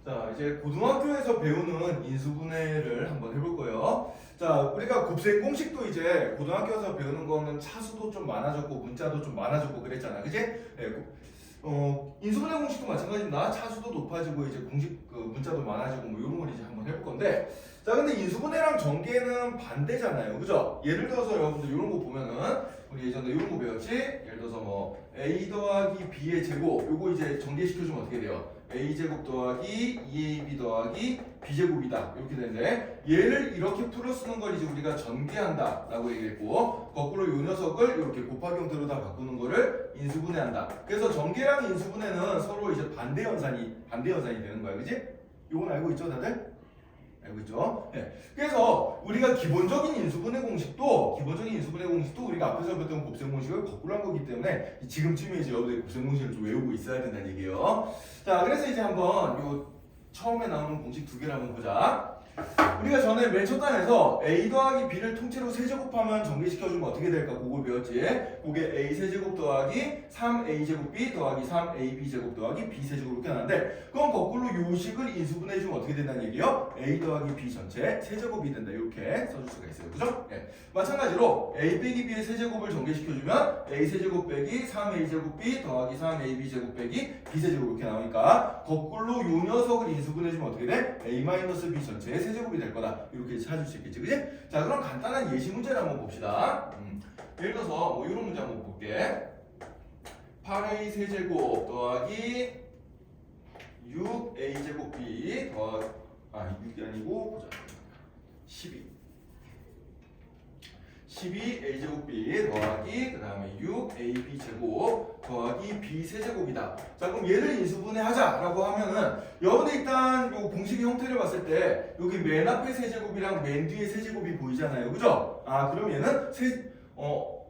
자, 이제 고등학교에서 배우는 인수분해를 한번 해볼 거예요. 자, 우리가 곱셈 공식도 이제 고등학교에서 배우는 거는 차수도 좀 많아졌고 문자도 좀 많아졌고 그랬잖아, 그지? 네, 인수분해 공식도 마찬가지입니다. 차수도 높아지고 이제 공식 문자도 많아지고 뭐 이런 걸 이제 한번 해볼 건데, 자, 근데 인수분해랑 전개는 반대잖아요, 그죠? 예를 들어서 여러분들 이런 거 보면은 우리 예전에 이런 거 배웠지? 예를 들어서 뭐 a 더하기 b의 제곱, 요거 이제 전개시켜주면 어떻게 돼요? a제곱 더하기 2ab 더하기 b제곱이다 이렇게 되는데, 얘를 이렇게 풀어 쓰는 걸 이제 우리가 전개한다 라고 얘기했고, 거꾸로 요 녀석을 이렇게 곱하기 형태로 다 바꾸는 거를 인수분해한다. 그래서 전개랑 인수분해는 서로 이제 반대 연산이 되는 거야, 그지? 요건 알고 있죠, 다들? 알고 있죠? 네. 그래서 우리가 기본적인 인수분해 공식도 우리가 앞에서 배웠던 곱셈 공식을 거꾸로 한 거기 때문에 지금쯤에 이제 여러분들이 곱셈 공식을 좀 외우고 있어야 된다는 얘기예요. 자, 그래서 이제 한번 요 처음에 나오는 공식 두 개를 한번 보자. 우리가 전에 맨 첫 단에서 a 더하기 b를 통째로 세제곱하면 전개시켜주면 어떻게 될까 그걸 배웠지? 그게 a 세제곱 더하기 3a제곱 b 더하기 3ab 제곱 더하기 b 세제곱 이렇게 나는데, 그럼 거꾸로 요 식을 인수분해해주면 어떻게 된다는 얘기예요? a 더하기 b 전체 세제곱이 된다 이렇게 써줄 수가 있어요, 그죠? 네. 마찬가지로 a 빼기 b의 세제곱을 전개시켜주면 a 세제곱 빼기 3a 제곱 b 더하기 3ab 제곱 빼기 b 세제곱 이렇게 나오니까 거꾸로 요 녀석을 인수분해해주면 어떻게 돼? a 마이너스 b 전체의 세제곱이 될 거다 이렇게 찾을 수 있겠지, 그지? 자, 그럼 간단한 예시 문제를 한번 봅시다. 예를 들어서 뭐 이런 문제 한번 볼게. 8a 세제곱 더하기 6a 제곱 b 더하기 6이 아니고 보자. 12a 제곱 b 더하기 그 다음에 6ab 제곱 더하기 b 세제곱이다. 자, 그럼 얘를 인수분해하자라고 하면은 여러분들 일단 요 공식의 형태를 봤을 때 여기 맨 앞에 세제곱이랑 맨 뒤에 세제곱이 보이잖아요, 그죠? 그럼 얘는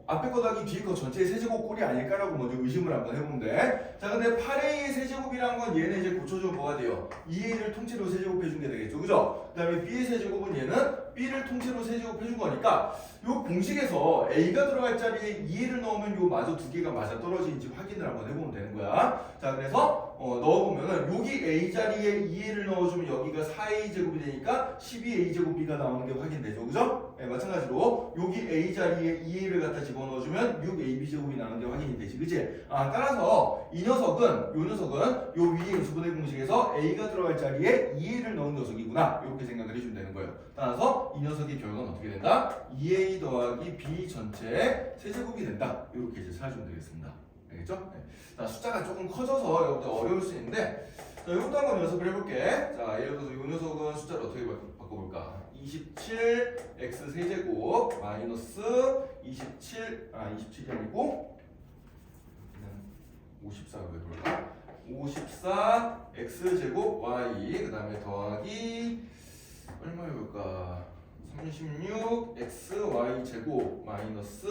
앞에 거 더하기 뒤에 거 전체의 세제곱 꼴이 아닐까라고 먼저 의심을 한번 해보면 돼. 자, 근데 8a의 세제곱이란 건 얘는 이제 고쳐주면 뭐가 돼요? 2a를 통째로 세제곱해준 게 되겠죠, 그죠? 그 다음에 b의 세제곱은 얘는 b를 통째로 세제곱해준 거니까 요 공식에서 a가 들어갈 자리에 2a를 넣으면 요 마저 두 개가 맞아 떨어지는지 확인을 한번 해보면 되는 거야. 자, 그래서 넣어보면은 여기 a 자리에 2a를 넣어주면 여기가 4a 제곱이 되니까 12a 제곱 b가 나오는 게 확인되죠, 그죠? 네, 마찬가지로 여기 a 자리에 2a를 갖다 집어넣어주면 6ab 제곱이 나오는 게 확인이 되지, 그지? 따라서 요 녀석은 요 위에 인수분해 공식에서 a가 들어갈 자리에 2a를 넣은 녀석이구나 이렇게 생각을 해주면 되는 거예요. 따라서 이 녀석의 결과는 어떻게 된다? 2a 더하기 b 전체 세제곱이 된다 이렇게 이제 찾아주면 되겠습니다. 알겠죠? 네. 자, 숫자가 조금 커져서 여러분들 어려울 수 있는데, 자, 이것도 한번 연습을 해볼게. 자, 예를 들어서 이 녀석은 숫자를 어떻게 바꿔볼까? 27 x 세제곱 마이너스 27이 아니고 54로 해볼까? 54 x 제곱 y 그 다음에 더하기 얼마 해볼까? 36 x y 제곱 마이너스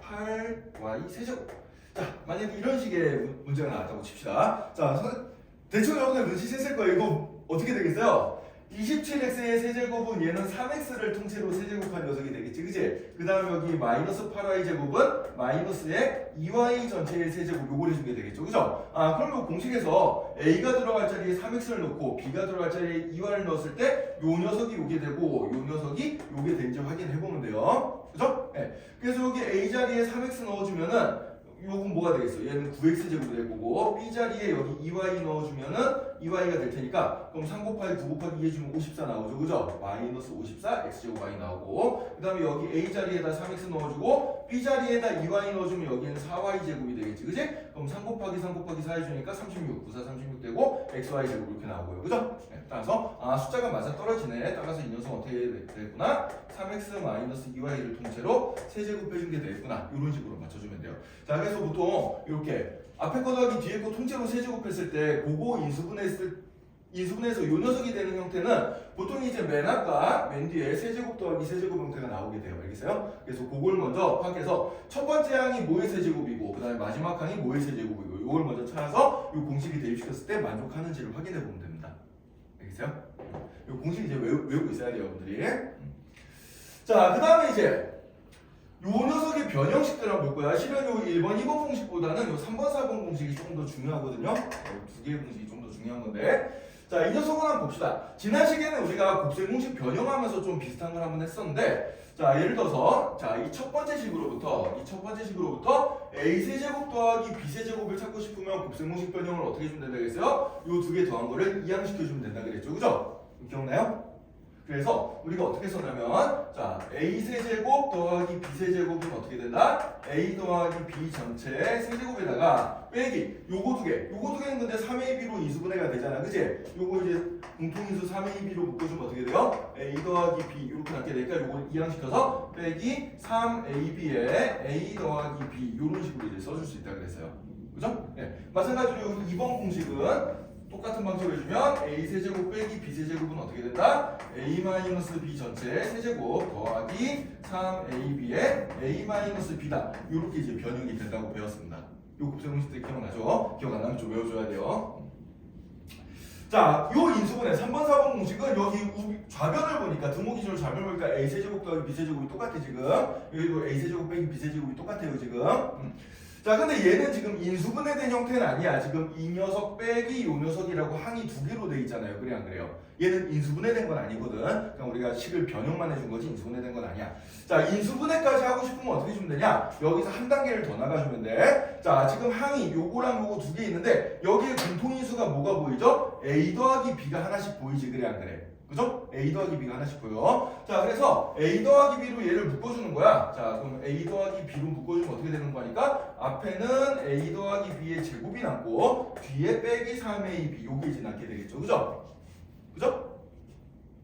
8 y 세제곱. 자, 만약에 이런 식의 문제가 나왔다고 칩시다. 자, 대충 여러분들 눈치챘을 거예요. 이거 어떻게 되겠어요? 27x의 세제곱은 얘는 3x를 통째로 세제곱한 녀석이 되겠지, 그치? 그 다음에 여기 마이너스 8y 제곱은 마이너스의 2y 전체의 세제곱 요걸 해주게 되겠죠, 그죠? 그럼 요 공식에서 a가 들어갈 자리에 3x를 넣고 b가 들어갈 자리에 2y를 넣었을 때 요 녀석이 요게 되고 요 녀석이 요게 된지 확인해보면 돼요, 그죠? 네. 그래서 여기 a 자리에 3x 넣어주면은 요건 뭐가 되겠어? 얘는 9x 제곱이 될 거고, b 자리에 여기 2y 넣어주면은 2y가 될 테니까, 그럼 3 곱하기 9 곱하기 2 해주면 54 나오죠, 그죠? 마이너스 54 x 제곱 y 나오고, 그 다음에 여기 a 자리에다 3x 넣어주고 b 자리에다 2y 넣어주면 여기는 4y 제곱이 되겠지, 그지? 그럼 3 곱하기 3 곱하기 4 해주니까 36, 94 36 되고 xy 제곱 이렇게 나오고요, 그죠? 네, 따라서 숫자가 맞아 떨어지네. 따라서 이 녀석 어떻게 되겠구나? 3x 마이너스 2y를 통째로 세제곱해준 게 되겠구나. 이런 식으로 맞춰주면 돼요. 자, 그래서 보통 이렇게 앞에 거 더하기 뒤에 거 통째로 세제곱했을 때 그거 인수분해해서 요 녀석이 되는 형태는 보통 이제 맨 앞과 맨 뒤에 세제곱 더하기 세제곱 형태가 나오게 돼요. 알겠어요? 그래서 그걸 먼저 파악해서 첫 번째 항이 뭐의 세제곱이고 그 다음에 마지막 항이 뭐의 세제곱이고 요걸 먼저 찾아서 요 공식이 대입시켰을 때 만족하는지를 확인해 보면 됩니다. 알겠어요? 요 공식 이제 외우고 있어야 돼요, 여러분들이. 자, 그 다음에 이제 요 녀석의 변형식들 한번 볼 거야. 실은 요 1번, 2번 공식보다는 요 3번, 4번 공식이 조금 더 중요하거든요. 두 개의 공식이 좀 더 중요한 건데, 자, 이 녀석을 한번 봅시다. 지난 시간에 우리가 곱셈 공식 변형하면서 좀 비슷한 걸 한번 했었는데, 자, 예를 들어서, 자, 이 첫 번째 식으로부터 a 세제곱 더하기 b 세제곱을 찾고 싶으면 곱셈 공식 변형을 어떻게 해주면 된다 그랬어요? 요 두 개 더한 거를 이항시켜주면 된다 그랬죠, 그죠? 기억나요? 그래서 우리가 어떻게 썼냐면, 자, a 세제곱 더하기 b 세제곱은 어떻게 된다? a 더하기 b 전체 세제곱에다가 빼기 요거 두 개는 근데 3ab로 인수분해가 되잖아, 그치? 요거 이제 공통인수 3ab로 묶어주면 어떻게 돼요? a 더하기 b 이렇게 남게 되니까 요거 이항시켜서 빼기 3ab에 a 더하기 b 요런 식으로 이제 써줄 수 있다 그랬어요, 그죠? 네. 마찬가지로 여기 2번 공식은 똑같은 방식으로 해주면 a 세제곱 빼기 b 세제곱은 어떻게 된다? a-b 전체 세제곱 더하기 3ab의 a-b다. 이렇게 이제 변형이 된다고 배웠습니다. 요 곱셈 공식 때 기억나죠? 기억 안 나면 좀 외워줘야 돼요. 자, 요 인수분해 3번, 4번 공식은 여기 좌변을 보니까 등호기준으로 좌변을 보니까 a 세제곱 더하기 b 세제곱이 똑같아 지금. 여기도 a 세제곱 빼기 b 세제곱이 똑같아요 지금. 자, 근데 얘는 지금 인수분해된 형태는 아니야. 지금 이 녀석 빼기 요 녀석이라고 항이 두 개로 돼 있잖아요. 그래 안 그래요? 얘는 인수분해된 건 아니거든. 그냥 우리가 식을 변형만 해준 거지 인수분해된 건 아니야. 자, 인수분해까지 하고 싶으면 어떻게 주면 되냐? 여기서 한 단계를 더 나가주면 돼. 자, 지금 항이 요거랑 요거 두 개 있는데 여기에 공통인수가 뭐가 보이죠? a 더하기 b가 하나씩 보이지. 그래 안 그래? 그죠? a 더하기 b가 하나씩 보여. 자, 그래서 a 더하기 b로 얘를 묶어주는 거야. 자, 그럼 a 더하기 b로 묶어주면 어떻게 되는 거니까? 앞에는 a 더하기 b의 제곱이 남고 뒤에 빼기 3ab 요게 이제 남게 되겠죠. 그죠? 그죠?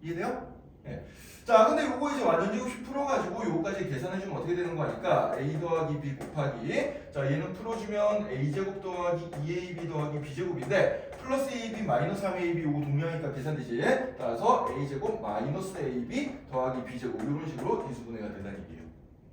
이해돼요? 네. 자, 근데 요거 이제 완전 제곱식 풀어가지고 요거까지 계산해주면 어떻게 되는 거니까? a 더하기 b 곱하기, 자, 얘는 풀어주면 a제곱 더하기 2ab 더하기 b제곱인데 플러스 ab 마이너스 3ab 요거 동량이니까 계산되지. 따라서 a제곱 마이너스 ab 더하기 b제곱 이런 식으로 인수분해가 된다는 얘기예요.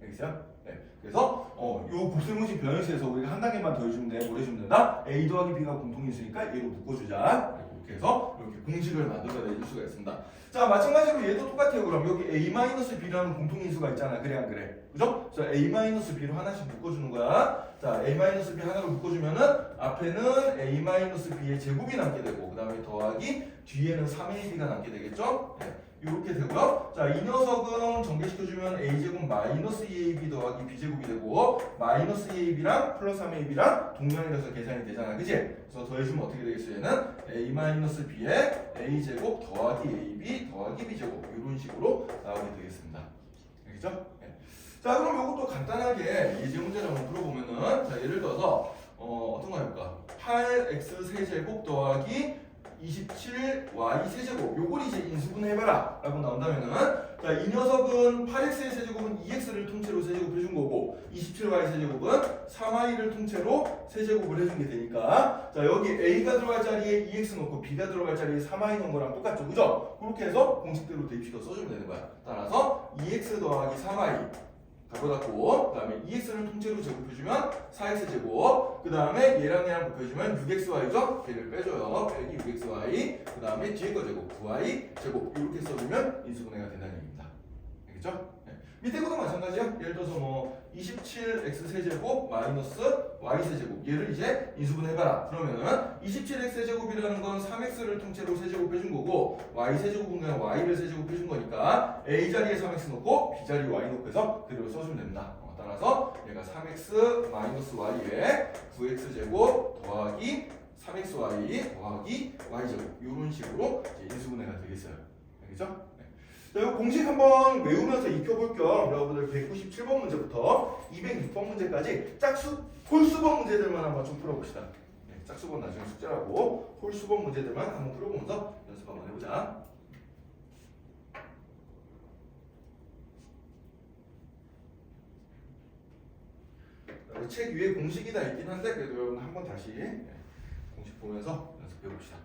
알겠어요? 네. 그래서 요 곱셈공식 변형식에서 우리가 한 단계만 더 해주면 돼. 뭘 해주면 된다? a 더하기 b가 공통인수니까 얘로 묶어주자. 이렇게 해서 이렇게 공식을 만들어낼 수가 있습니다. 자, 마찬가지로 얘도 똑같아요. 그럼 여기 a-b라는 공통인수가 있잖아. 그래 안 그래? 그죠? 그래서 a-b로 하나씩 묶어주는 거야. 자, a-b 하나로 묶어주면은 앞에는 a-b의 제곱이 남게 되고 그 다음에 더하기 뒤에는 3ab가 남게 되겠죠? 네. 이렇게 되고요. 자, 이 녀석은 전개시켜주면 a제곱 마이너스 2ab 더하기 b제곱이 되고 마이너스 2ab랑 플러스 3ab랑 동량이라서 계산이 되잖아. 그치? 그래서 더해주면 어떻게 되겠어요? 얘는 a-b에 a제곱 더하기 ab 더하기 b제곱 이런 식으로 나오게 되겠습니다. 알겠죠? 네. 자, 그럼 이것도 간단하게 예제 문제를 한번 풀어보면은, 자, 예를 들어서 어떤 거 해볼까? 8x 세제곱 더하기 27y 세제곱 요걸 이제 인수분해해봐라 라고 나온다면은, 자, 이 녀석은 8x의 세제곱은 2x를 통째로 세제곱 해준 거고 27y 세제곱은 3y를 통째로 세제곱을 해준 게 되니까, 자, 여기 a가 들어갈 자리에 2x 넣고 b가 들어갈 자리에 3y 넣은 거랑 똑같죠, 그죠? 그렇게 해서 공식대로 대입시켜 써주면 되는 거야. 따라서 2x 더하기 3y 가로 닫고, 그 다음에 2x를 통째로 제곱해주면 4x 제곱, 그 다음에 얘랑 얘랑 곱해주면 6xy죠? 걔를 빼줘요. 빼기 6xy, 그 다음에 뒤에 거 제곱 9y 제곱 이렇게 써주면 인수분해가 된다는 얘기입니다. 알겠죠? 네. 밑에 것도 마찬가지야. 예를 들어서 뭐 27x 세제곱 마이너스 y 세제곱 얘를 이제 인수분해해봐라. 그러면은 27x 세제곱이라는 건 3x를 통째로 세제곱해준 거고 y 세제곱은 그냥 y를 세제곱해준 거니까 a 자리에 3x 넣고 b 자리에 y 넣고 해서 그대로 써주면 됩니다. 따라서 얘가 3x 마이너스 y에 9x 제곱 더하기 3xy 더하기 y제곱 이런 식으로 이제 인수분해가 되겠어요. 알겠죠? 자, 이 공식 한번 외우면서 익혀볼 겸 여러분들 197번 문제부터 206번 문제까지 짝수, 홀수번 문제들만 한번 좀 풀어봅시다. 네, 짝수번 나중에 숙제라고 홀수번 문제들만 한번 풀어보면서 연습 한번 해보자. 책 위에 공식이 다 있긴 한데 그래도 여러분 한번 다시 공식 보면서 연습해봅시다.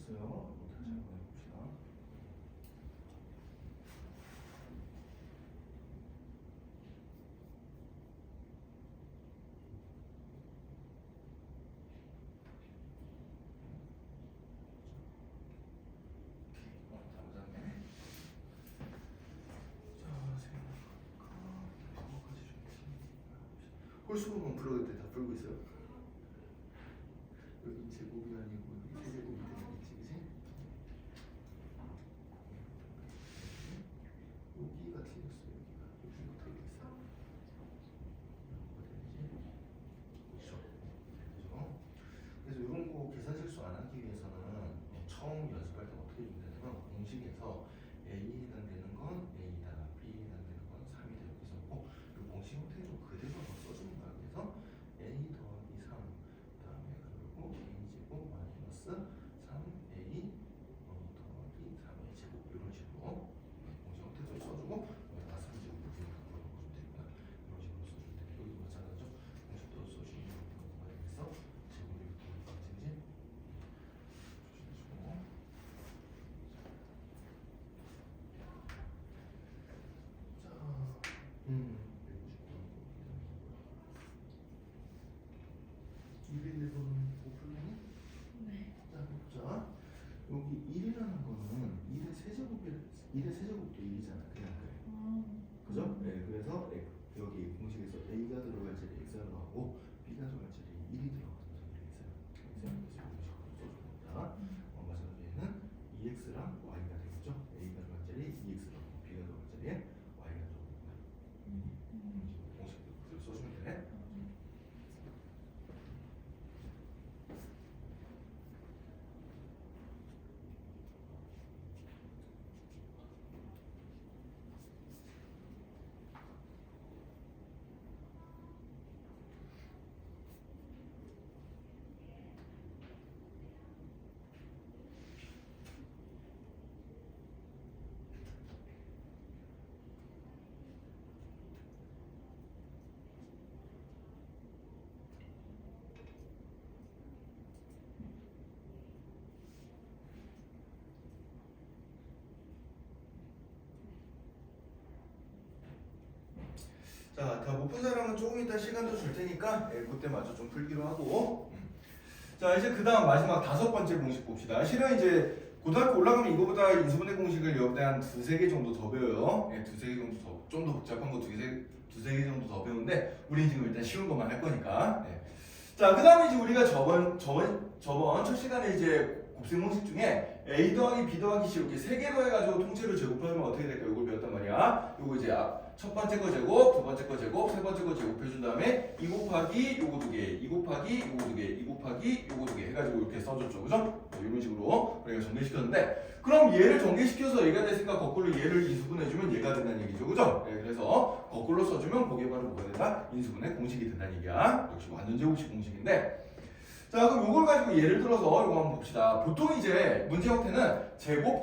틀렸어요. 다시 한번 해봅시다. 홀수분은 풀어도 돼. 다 풀고 있어요. 여기 제곱이 아니고 여기 세제곱이 되겠지, 그지? 여기가 틀렸어. 여기가 틀려 있어. 그렇죠. 그래서 이런 거 계산 실수 안 하기 위해서는 처음 연습할 때 어떻게 준다면 공식에서 A 해당되는 건 A다, B 해당되는 건 3이다 이렇게 썼고 이 공식 형태로 그대로 써주는 거야. 그래서 A 더하기 3 그다음에 그리고 A 제곱 마이너스 3A 더하기 3A 제곱 이런 식으로 공식 형태도 써주고 여기다가 3제곱 부분을 걸어주면 되구나 이런 식으로 써주면 돼. 여기도 마찬가지죠. 공식도 써주면 뭐가 되겠어? 제곱이 붙으니까 진지 조심해주고 자 200에서는 못 풀리니? 네. 자, 보자. 여기 1이라는 거는 1의 세제곱도 1이잖아. 그냥 그래. 그죠? 네, 그래서 여기 공식에서 A가 들어갈 자리에 X가 들어가고 B가 들어갈 자리에 1이 들어가는 소리가 있어요. 그래서 여기서 써줍니다. 마찬가지로 얘는 2X랑 Y가 되겠죠? A가 들어갈 자리에 2X 들어가고 B가 들어갈 자리에 Y가 들어갑니다. 공식도 그대로 써주면 돼. 자, 다 못 푼 사람은 조금 이따 시간도 줄 테니까 그때 마저 좀 풀기로 하고 자, 이제 그 다음 마지막 5번째 공식 봅시다. 실은 이제 고등학교 올라가면 이거보다 인수분해 공식을 여기다 한 2-3개 정도 더 배워요. 2-3개 정도 더, 좀 더 복잡한 거 2-3개 정도 더 배우는데 우리는 지금 일단 쉬운 것만 할 거니까 자, 그 다음에 이제 우리가 저번 첫 시간에 이제 곱셈 공식 중에 A 더하기 B 더하기 C 이렇게 3개로 해가지고 통째로 제곱하면 어떻게 될까? 이걸 배웠단 말이야. 요거 이제 첫 번째 거 제곱, 두 번째 거 제곱, 세 번째 거 제곱해준 다음에 2 곱하기 요거 2개, 2 곱하기 요거 2개, 2 곱하기 요거 2개 해가지고 이렇게 써줬죠. 그죠? 이런 식으로 우리가 정리시켰는데 그럼 얘를 전개시켜서 얘가 됐으니까 거꾸로 얘를 인수분해주면 얘가 된다는 얘기죠. 그죠? 그래서 거꾸로 써주면 그게 바로 뭐가 된다? 인수분해 공식이 된다는 얘기야. 역시 완전 제곱식 공식인데 자, 그럼 요걸 가지고 예를 들어서 이거 한번 봅시다. 보통 이제 문제 형태는 제곱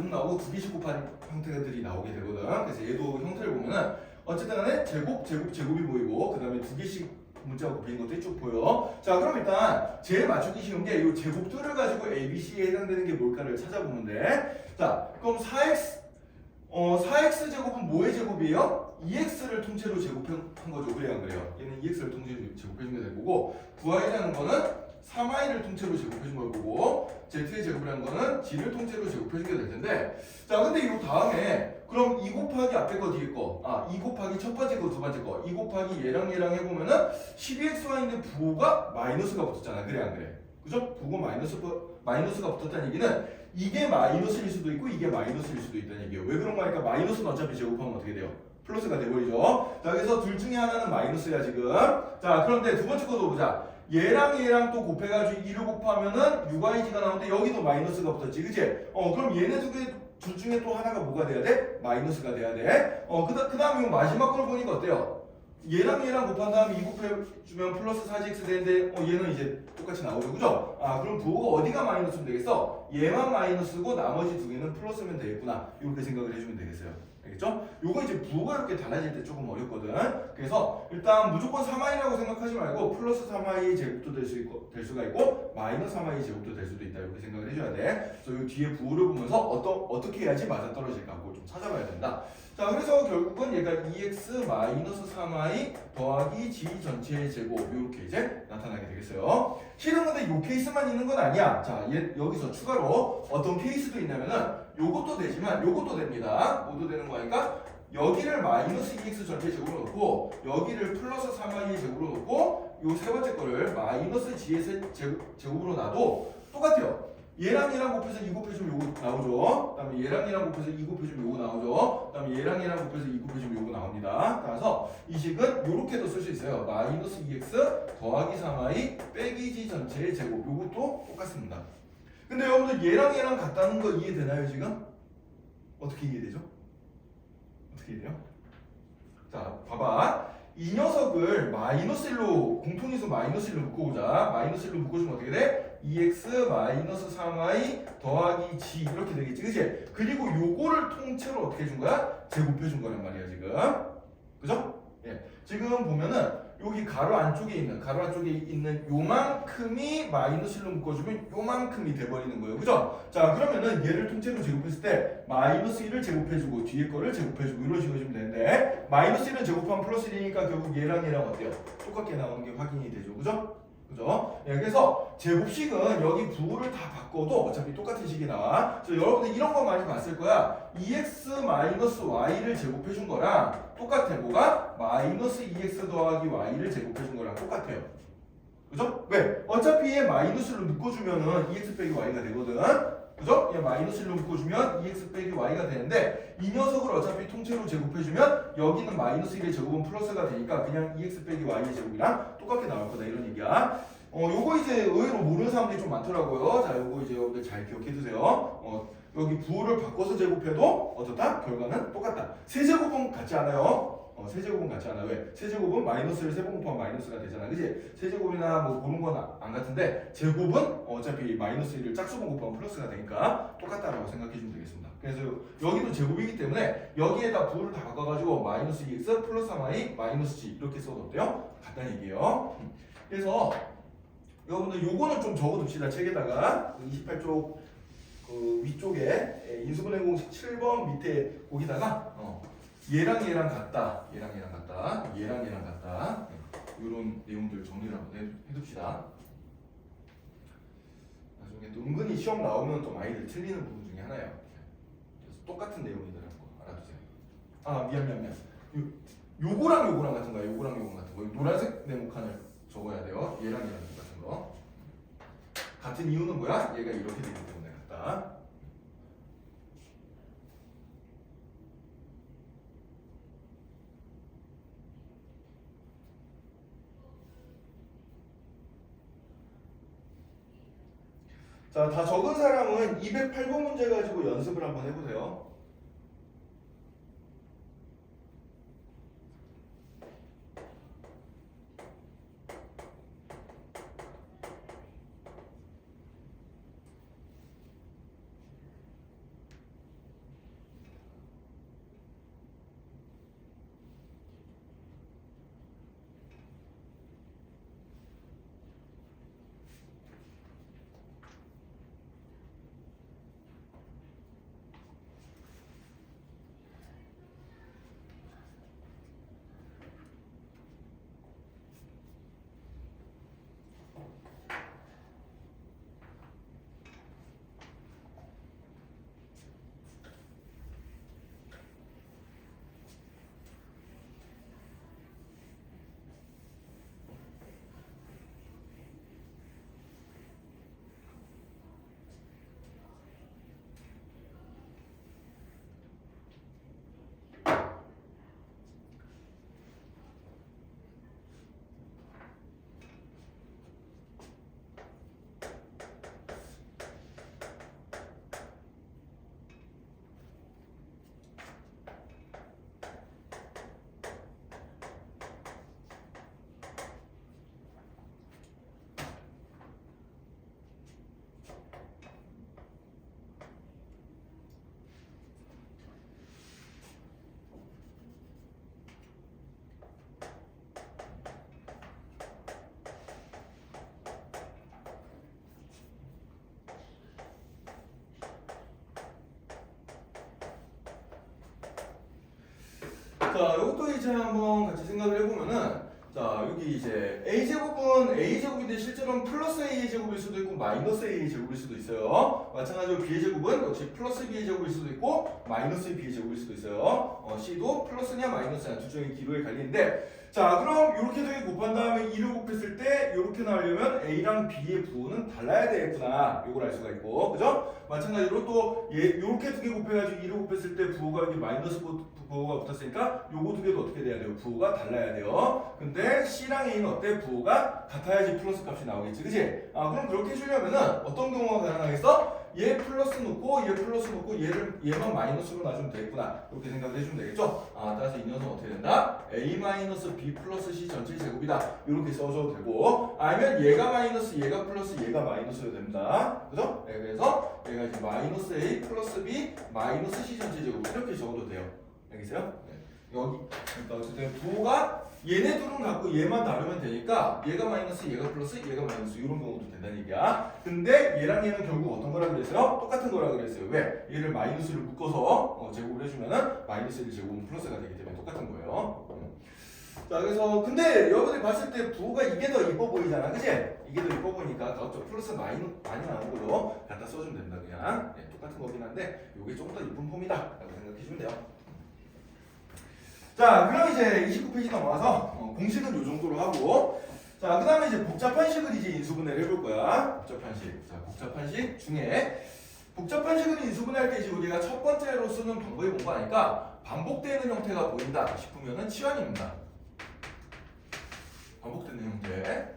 나오고 2개씩 곱한 형태들이 나오게 되거든. 그래서 얘도 형태를 보면은 어쨌든 간에 제곱이 보이고 그 다음에 2개씩 문자가 곱힌 것들이 쭉 보여. 자, 그럼 일단 제일 맞추기 쉬운 게 이 제곱들을 가지고 A, B, C에 해당되는 게 뭘까를 찾아보면 돼. 자, 그럼 4x 제곱은 뭐의 제곱이에요? 2x를 통째로 제곱한 거죠. 그래요, 안 그래요? 얘는 2x를 통째로 제곱해준 게 될 거고 9y라는 거는 3i를 통째로 제곱해준 걸 거고 z의 제곱이라는 거는 g를 통째로 제곱해준 게 될 텐데 자, 근데 이 다음에 그럼 2 곱하기 앞에 거 뒤에 거 2 곱하기 첫 번째 거 두 번째 거 2 곱하기 얘랑 해보면은 12xy인데 부호가 마이너스가 붙었잖아. 그래, 안 그래? 그죠? 부호 마이너스가 붙었다는 얘기는 이게 마이너스일 수도 있고 이게 마이너스일 수도 있다는 얘기예요. 왜 그런 거니까 마이너스는 어차피 제곱하면 어떻게 돼요? 플러스가 돼버리죠. 자, 그래서 둘 중에 하나는 마이너스야 지금. 자, 그런데 두 번째 거도 보자. 얘랑 또 곱해가지고 2를 곱하면은 6y가 나오는데 여기도 마이너스가 붙었지, 그치? 그럼 얘네 둘 중에 또 하나가 뭐가 돼야 돼? 마이너스가 돼야 돼. 그 다음에 이거 마지막 걸 보니까 어때요? 얘랑 곱한 다음에 2 곱해주면 플러스 4gx 되는데 얘는 이제 똑같이 나오죠, 그죠? 그럼 부호가 어디가 마이너스면 되겠어? 얘만 마이너스고 나머지 두 개는 플러스면 되겠구나. 이렇게 생각을 해주면 되겠어요. 알겠죠? 요거 이제 부호가 이렇게 달라질 때 조금 어렵거든. 그래서 일단 무조건 3i라고 생각하지 말고 플러스 3i 제곱도 될 수가 있고 마이너스 3i 제곱도 될 수도 있다. 이렇게 생각을 해줘야 돼. 그래서 요 뒤에 부호를 보면서 어떻게 해야지 맞아떨어질까 그걸 좀 찾아봐야 된다. 자, 그래서 결국은 얘가 2x 마이너스 3i 더하기 g 전체의 제곱 이렇게 이제 나타나게 되겠어요. 실은 근데 요 케이스만 있는 건 아니야. 자, 여기서 추가로 어떤 케이스도 있냐면은 요것도 되지만 요것도 됩니다. 모두 되는 거니까 여기를 마이너스 2x 전체 제곱으로 놓고 여기를 플러스 3i 제곱으로 놓고 요 세 번째 거를 마이너스 g의 제곱으로 놔도 똑같아요. 얘랑 얘랑 곱해서 2 곱해주면 요거 나오죠. 그 다음에 얘랑 얘랑 곱해서 2 곱해주면 요거 나오죠. 그 다음에 얘랑 얘랑 곱해서 2 곱해주면 요거 나옵니다. 따라서 이 식은 요렇게도 쓸 수 있어요. 마이너스 2x 더하기 3i 빼기 g 전체의 제곱 요것도 똑같습니다. 근데 여러분들 얘랑 얘랑 같다는 거 이해되나요 지금? 어떻게 이해되죠? 어떻게 이해돼요? 자, 봐봐. 이 녀석을 마이너스 1로 공통인수 마이너스 1로 묶어보자. 마이너스 1로 묶어주면 어떻게 돼? 2x 마이너스 3i 더하기 g 이렇게 되겠지, 그치? 그리고 요거를 통째로 어떻게 해준 거야? 제곱해준 거란 말이야 지금. 그죠? 예. 지금 보면은 여기 가로 안쪽에 있는 요만큼이 마이너스 1로 묶어주면 요만큼이 돼버리는 거예요. 그죠? 자, 그러면은 얘를 통째로 제곱했을 때 마이너스 1을 제곱해주고 뒤에 거를 제곱해주고 이런 식으로 해주면 되는데 마이너스 1은 제곱하면 플러스 1이니까 결국 얘랑 어때요? 똑같게 나오는 게 확인이 되죠. 그죠? 그죠? 예, 그래서 제곱식은 여기 부호를 다 바꿔도 어차피 똑같은 식이 나와. 그래서 여러분들 이런 거 많이 봤을 거야. 2x 마이너스 y를 제곱해 준 거랑 똑같아. 뭐가? 마이너스 2x 더하기 y를 제곱해 준 거랑 똑같아요. 그죠? 왜? 어차피 얘 마이너스를 묶어주면은 2x 빼기 y가 되거든. 그죠? 얘 마이너스를 묶어주면 2x 빼기 y가 되는데 이 녀석을 어차피 통째로 제곱해주면 여기는 마이너스 1의 제곱은 플러스가 되니까 그냥 2x 빼기 y의 제곱이랑 똑같게 나올 거다 이런 얘기야. 요거 이제 의외로 모르는 사람들이 좀 많더라고요. 자, 요거 이제 여러분들 잘 기억해 두세요. 여기 부호를 바꿔서 제곱해도 어떻다? 결과는 똑같다. 세제곱은 같지 않아요. 세제곱은 같지 않아. 왜? 세제곱은 마이너스를 세 번 곱하면 마이너스가 되잖아. 그지? 세제곱이나 뭐 그런 건 안 같은데 제곱은 어차피 마이너스 1을 짝수번 곱하면 플러스가 되니까 똑같다라고 생각해 주면 되겠습니다. 그래서 여기도 제곱이기 때문에 여기에다 부호를 다 바꿔가지고 마이너스 2x 플러스 3i 마이너스 g 이렇게 써도 어때요? 같다는 얘기예요. 그래서 여러분들 요거는 좀 적어둡시다. 책에다가 28쪽 그 위쪽에 인수분해 공식 7번 밑에 거기다가 얘랑 얘랑 같다. 얘랑 얘랑 같다. 얘랑 얘랑 같다. 이런 내용들 정리를 한번 해둡시다. 나중에 또 은근히 시험 나오면 좀 아이들 틀리는 부분 중에 하나예요. 그래서 똑같은 내용이더라고. 알아두세요. 아, 미안. 요거랑 요거랑 같은 거야. 요거랑 요거랑 같은 거. 노란색 네모 칸을 적어야 돼요. 얘랑 얘랑 같은 거. 같은 이유는 뭐야? 얘가 이렇게 되기 때문에 같다. 자, 다 적은 사람은 208번 문제 가지고 연습을 한번 해보세요. 자, 이것도 이제 한번 같이 생각을 해보면은 자, 여기 이제 a제곱은 a제곱인데 실제로는 플러스 a제곱일 수도 있고 마이너스 a제곱일 수도 있어요. 마찬가지로 b제곱은 역시 플러스 b제곱일 수도 있고 마이너스 b제곱일 수도 있어요. c도 플러스냐 마이너스냐 두 중에 기로에 갈리는데 자, 그럼 이렇게 두 개 곱한 다음에 2를 곱했을 때 이렇게 나오려면 a랑 b의 부호는 달라야 되겠구나. 이걸 알 수가 있고, 그죠? 마찬가지로 또 이렇게 두 개 곱해가지고 2를 곱했을 때 부호가 여기 마이너스 부호가 붙었으니까 요거 두 개도 어떻게 돼야 돼요? 부호가 달라야 돼요. 근데 c랑 a는 어때? 부호가 같아야지 플러스 값이 나오겠지, 그지? 그럼 그렇게 해주려면은 어떤 경우가 가능하겠어? 얘 플러스 놓고 얘 플러스 놓고 얘만 마이너스로 놔주면 되겠구나. 이렇게 생각을 해주면 되겠죠? 따라서 이 녀석은 어떻게 된다? a 마이너스 b 플러스 c 전체 제곱이다. 이렇게 써줘도 되고, 아니면 얘가 마이너스 얘가 플러스 얘가 마이너스로 됩니다. 그죠? 네, 그래서 얘가 이제 마이너스 a 플러스 b 마이너스 c 전체 제곱 이렇게 적어도 돼요. 알겠어요? 네. 여기 그러니까 어쨌든 부호가 얘네 둘은 갖고 얘만 다르면 되니까 얘가 마이너스 얘가 플러스 얘가 마이너스 이런 경우도 된다는 얘기야. 근데 얘랑 얘는 결국 어떤 거라 그랬어요? 똑같은 거라 그랬어요. 왜? 얘를 마이너스를 묶어서 제곱을 해주면은 마이너스 1 제곱은 플러스가 되기 때문에 똑같은 거예요. 자, 그래서 근데 여러분들이 봤을 때 부호가 이게 더 이뻐 보이잖아, 그치? 이게 더 이뻐 보이니까 가급적 플러스 많이 나오는 걸로 갖다 써주면 된다. 그냥 똑같은 거긴 한데 이게 조금 더 이쁜 폼이다 라고 생각해주면 돼요. 자, 그럼 이제 29페이지 넘어가서 공식은 이 정도로 하고, 자, 그 다음에 이제 복잡한 식을 이제 인수분해를 해볼 거야. 복잡한 식. 자, 복잡한 식 중에 복잡한 식을 인수분해할 때 이제 우리가 첫 번째로 쓰는 방법이 뭔가 하니까 반복되는 형태가 보인다 싶으면은 치환입니다. 반복되는 형태는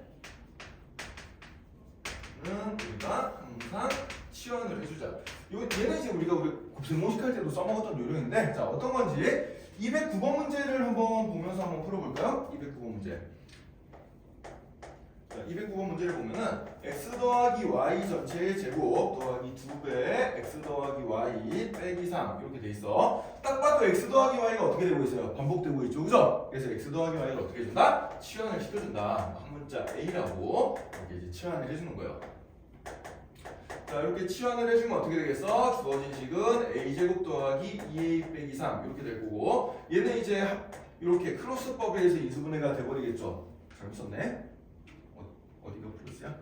우리가 항상 치환을 해주자. 얘는 이제 우리가 곱셈공식 할 때도 써먹었던 요령인데, 자, 어떤 건지 209번 문제를 한번 보면서 한번 풀어볼까요? 209번 문제. 자, 209번 문제를 보면은 x 더하기 y 전체의 제곱 더하기 2배 x 더하기 y 빼기 3 이렇게 돼 있어. 딱 봐도 x 더하기 y가 어떻게 되고 있어요? 반복되고 있죠, 그죠? 그래서 x 더하기 y를 어떻게 해준다? 치환을 시켜준다. 한 문자 a라고 이렇게 이제 치환을 해주는 거예요. 자, 이렇게 치환을 해주면 어떻게 되겠어? 주어진 식은 a제곱 더하기 2a 빼기 3 이렇게 될 거고, 얘는 이제 이렇게 크로스법에 의해서 인수분해가 돼버리겠죠. 잘못 썼네. 어디가 플러스야?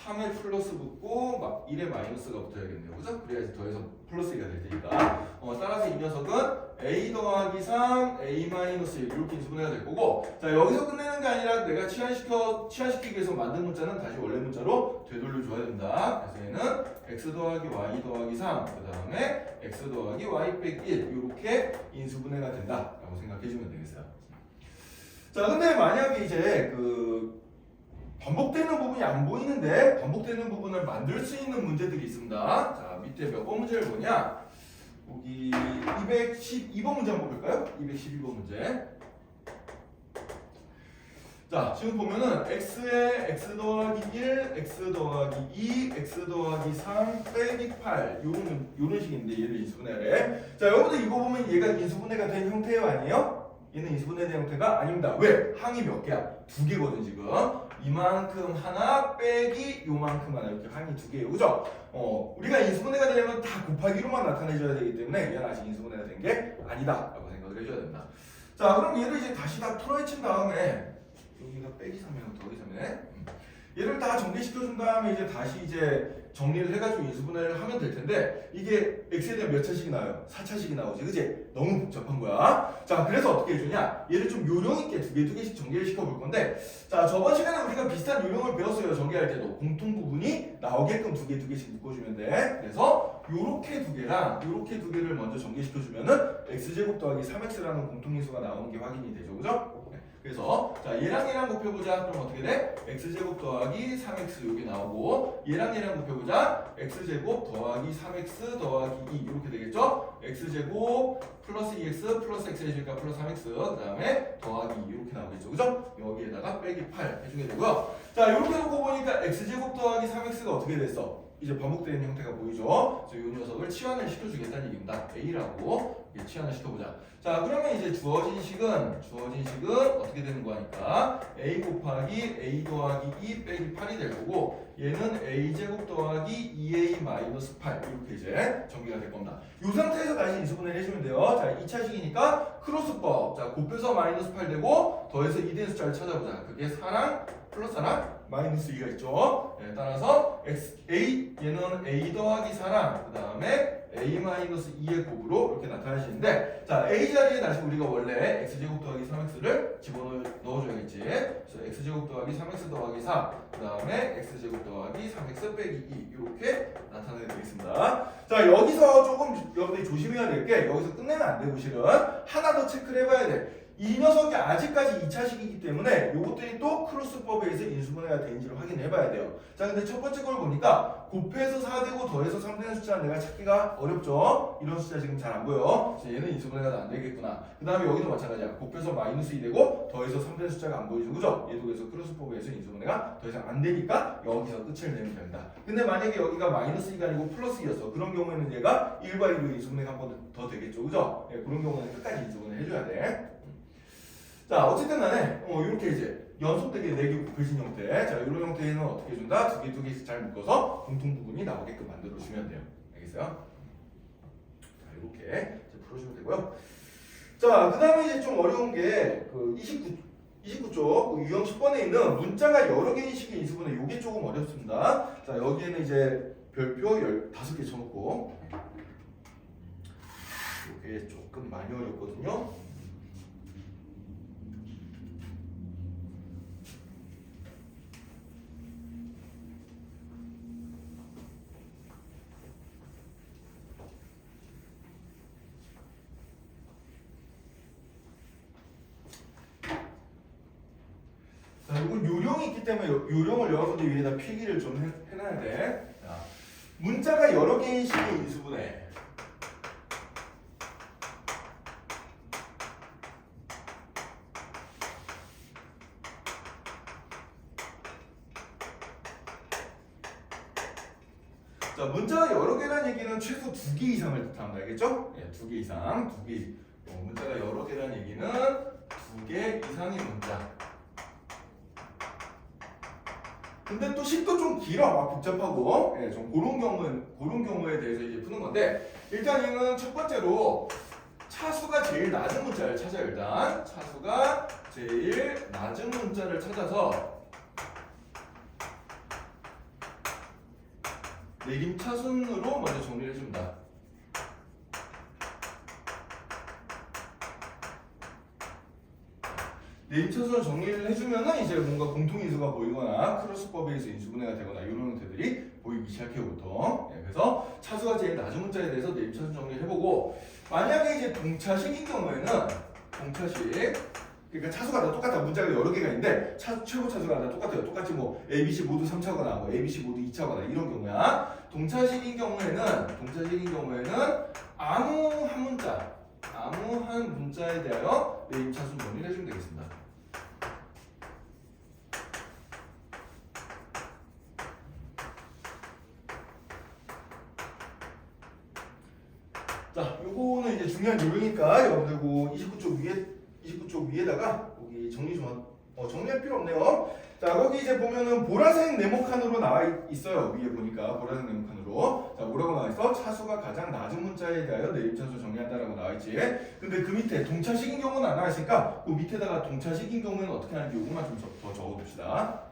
3에 플러스 붙고 막 1에 마이너스가 붙어야겠네요. 그죠? 그래야지 더해서 플러스 2가 될 테니까. 따라서 이 녀석은 a 더하기 3, a 마이너스 1 이렇게 인수분해가 될 거고, 자, 여기서 끝내는 게 아니라 내가 치환시키기 위해서 만든 문자는 다시 원래 문자로 되돌려줘야 된다. 그래서 얘는 x 더하기 y 더하기 3, 그 다음에 x 더하기 y 빼기 1 이렇게 인수분해가 된다 라고 생각해주면 되겠어요. 자, 근데 만약에 이제 반복되는 부분이 안 보이는데 반복되는 부분을 만들 수 있는 문제들이 있습니다. 자, 밑에 몇 번 문제를 보냐? 여기 212번 문제 한번 볼까요? 212번 문제. 자, 지금 보면은 x에 x 더하기 1, x 더하기 2, x 더하기 3 빼기 8 요런 식인데 얘를 인수분해하래. 자, 여러분들 이거 보면 얘가 인수분해가 된 형태예요, 아니에요? 얘는 인수분해된 형태가 아닙니다. 왜? 항이 몇 개야? 2개거든 지금. 이만큼 하나 빼기 요만큼 하나 이렇게 항이 2개예요. 그죠? 우리가 인수분해가 되려면 다 곱하기로만 나타내줘야 되기 때문에 얘는 아직 인수분해가 된 게 아니다 라고 생각을 해줘야 된다. 자, 그럼 얘를 이제 다시 다 풀어헤친 다음에 여기가 빼기 3이면 더하기 3이네. 얘를 다 정리시켜준 다음에 이제 다시 이제 정리를 해가지고 인수분해를 하면 될 텐데, 이게 x에 대한 몇 차식이 나와요? 4차식이 나오지, 그지? 너무 복잡한 거야. 자, 그래서 어떻게 해주냐? 얘를 좀 요령있게 두 개씩 정리를 시켜볼 건데, 자, 저번 시간에 우리가 비슷한 요령을 배웠어요. 정리할 때도 공통 부분이 나오게끔 두 개씩 묶어주면 돼. 그래서 요렇게 두 개를 먼저 정리시켜주면은 x제곱 더하기 3x라는 공통인수가 나오는 게 확인이 되죠, 그죠? 그래서 자, 얘랑 곱해보자. 그럼 어떻게 돼? x제곱 더하기 3x 요게 나오고, 얘랑 곱해보자. x제곱 더하기 3x 더하기 2 이렇게 되겠죠? x제곱 플러스 2x 플러스 x 해주니까 플러스 3x 그 다음에 더하기 2 이렇게 나오겠죠, 그죠? 여기에다가 빼기 8 해주게 되고요. 자, 이렇게 놓고 보니까 x제곱 더하기 3x가 어떻게 됐어? 이제 반복되는 형태가 보이죠? 그래서 이 녀석을 치환을 시켜주겠다는 얘기입니다. A라고 치환을 시켜보자. 자, 그러면 이제 주어진 식은 어떻게 되는 거니까 A 곱하기 A 더하기 2 빼기 8이 될 거고 얘는 A제곱 더하기 2A 마이너스 8 이렇게 이제 정리가 될 겁니다. 이 상태에서 다시 인수분해를 해주면 돼요. 자, 2차식이니까 크로스법. 자, 곱해서 마이너스 8 되고 더해서 2된 숫자를 찾아보자. 그게 4랑 플러스 4랑 마이너스 2가 있죠. 네, 따라서 A 얘는 A 더하기 4랑 그 다음에 A 마이너스 2의 곱으로 이렇게 나타나시는데 자 A 자리에 다시 우리가 원래 x제곱 더하기 3x를 집어넣어줘야겠지. 그래서 x제곱 더하기 3x 더하기 4 그 다음에 x제곱 더하기 3x 빼기 2 이렇게 나타내야 되겠습니다. 자 여기서 조금 여러분들이 조심해야 될 게 여기서 끝내면 안 되고 실은 하나 더 체크를 해봐야 돼. 이 녀석이 아직까지 2차식이기 때문에 요것들이 또 크로스법에 의해서 인수분해가 되는지를 확인해 봐야 돼요. 자 근데 첫 번째 걸 보니까 곱해서 4되고 더해서 3되는 숫자는 내가 찾기가 어렵죠. 이런 숫자 지금 잘 안 보여. 그래서 얘는 인수분해가 안 되겠구나. 그 다음에 여기도 마찬가지야. 곱해서 마이너스 2 되고 더해서 3되는 숫자가 안 보이죠. 그죠? 얘도 그래서 크로스법에 의해서 인수분해가 더 이상 안 되니까 여기서 끝을 내면 된다. 근데 만약에 여기가 마이너스 2가 아니고 플러스 2였어. 그런 경우에는 얘가 1과 1로 인수분해가 한 번 더 되겠죠. 그죠? 네, 그런 경우는 끝까지 인수분해 해줘야 돼. 자 어쨌든 간에 이렇게 이제 연속되게 4개 곱해진 형태 자 이런 형태는 어떻게 해준다? 두 개씩 잘 묶어서 공통 부분이 나오게끔 만들어 주면 돼요. 알겠어요? 자 이렇게 이제 풀어주면 되고요. 자 그 다음에 이제 좀 어려운 게 그 29쪽 그 유형 10번에 있는 문자가 여러 개인 식의 인수분해 이게 조금 어렵습니다. 자 여기에는 이제 별표 15개 쳐놓고 이게 조금 많이 어렵거든요. 자, 이건 요령이 있기 때문에 요령을 여러분들 위에다 필기를 좀 해놔야 돼. 자, 문자가 여러 개인 식의 인수분해. 자, 문자가 여러 개라는 얘기는 최소 2개 이상을 뜻합니다. 알겠죠? 예, 2개 이상, 2개. 문자가 여러 개라는 얘기는 2개 이상의 문자. 근데 또 식도 좀 길어, 막 복잡하고, 예, 좀 그런 경우에 대해서 이제 푸는 건데, 일단 얘는 첫 번째로 차수가 제일 낮은 문자를 찾아요. 일단 차수가 제일 낮은 문자를 찾아서 내림 차순으로 먼저 정리를 해줍니다. 내림차순을 정리를 해주면은 이제 뭔가 공통인수가 보이거나 크로스법에 의해서 인수분해가 되거나 이런 형태들이 보이기 시작해요 보통. 네, 그래서 차수가 제일 낮은 문자에 대해서 내림차순 정리를 해보고 만약에 이제 동차식인 경우에는 동차식 그러니까 차수가 다 똑같아. 문자가 여러 개가 있는데 최고 차수가 다 똑같아요. 똑같이 뭐 ABC 모두 3차거나 뭐 ABC 모두 2차거나 이런 경우야. 동차식인 경우에는 아무 한 문자에 대하여 내림차순 정리를 해주면 되겠습니다. 자, 요거는 이제 중요한 요령이니까 여러분들 그 29쪽 위에다가 여기 정리할 필요 없네요. 자, 거기 이제 보면은 보라색 네모칸으로 나와 있어요. 위에 보니까 보라색 네모칸으로. 자, 뭐라고 나와 있어? 차수가 가장 낮은 문자에 대하여 내림차수 정리한다라고 나와 있지. 근데 그 밑에 동차식인 경우는 안 나와 있으니까 그 밑에다가 동차식인 경우에는 어떻게 하는지 요것만 좀 더 적어 둡시다.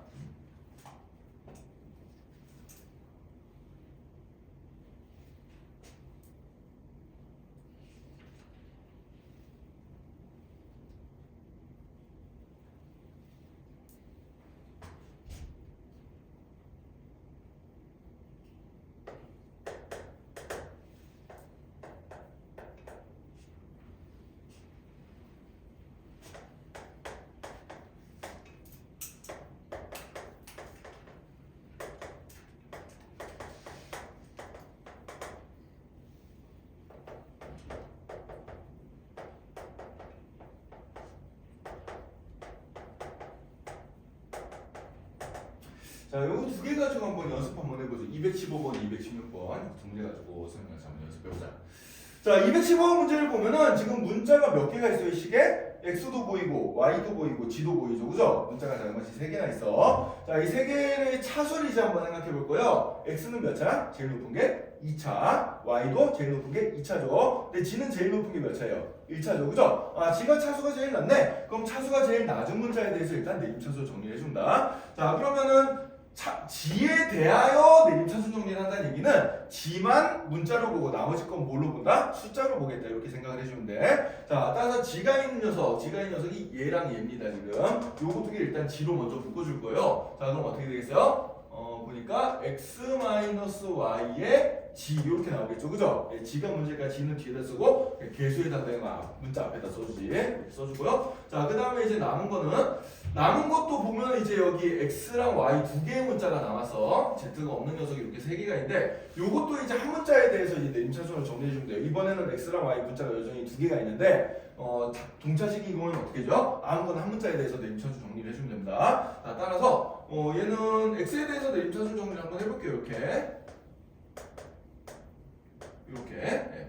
자, 요거 두 개 가지고 한번 연습 한번 해보죠. 215번, 216번 정리해가지고 설명해서 한번 연습해보자. 자, 215번 문제를 보면은 지금 문자가 몇 개가 있어요, 시계? X도 보이고, Y도 보이고, G도 보이죠, 그죠? 문자가 자그마치 3개나 있어. 자, 이 3개의 차수를 이제 한번 생각해 볼 거예요. X는 몇 차? 제일 높은 게 2차. Y도 제일 높은 게 2차죠. 근데 G는 제일 높은 게 몇 차예요? 1차죠, 그죠? 아, G가 차수가 제일 낮네? 그럼 차수가 제일 낮은 문자에 대해서 일단 내림차수 정리를 해준다. 자, 그러면은 G에 대하여 내림차수 정리를 한다는 얘기는 G만 문자로 보고 나머지 건 뭘로 본다? 숫자로 보겠다 이렇게 생각을 해주면 돼. 자, 따라서 G가 있는 녀석이 얘랑 얘입니다 지금. 요거 두 개 일단 G로 먼저 묶어줄 거예요. 자, 그럼 어떻게 되겠어요? 보니까 x-y의 g 이렇게 나오겠죠, 그죠? g가 문제니까 g는 뒤에다 쓰고 개수에다 내가 문자 앞에다 써주지. 이렇게 써주고요. 자, 그 다음에 이제 남은 것도 보면 이제 여기 x랑 y 두 개의 문자가 남아서 z가 없는 녀석이 이렇게 세 개가 있는데 요것도 이제 한 문자에 대해서 이제 내림차순을 정리해주면 돼요. 이번에는 x랑 y 문자가 여전히 두 개가 있는데 동차식인 경우는 어떻게 해줘? 아무거나 한 문자에 대해서 내림차순 정리를 해주면 됩니다. 자, 따라서 얘는 x에 대해서 내림차순 정리를 한번 해볼게요. 이렇게.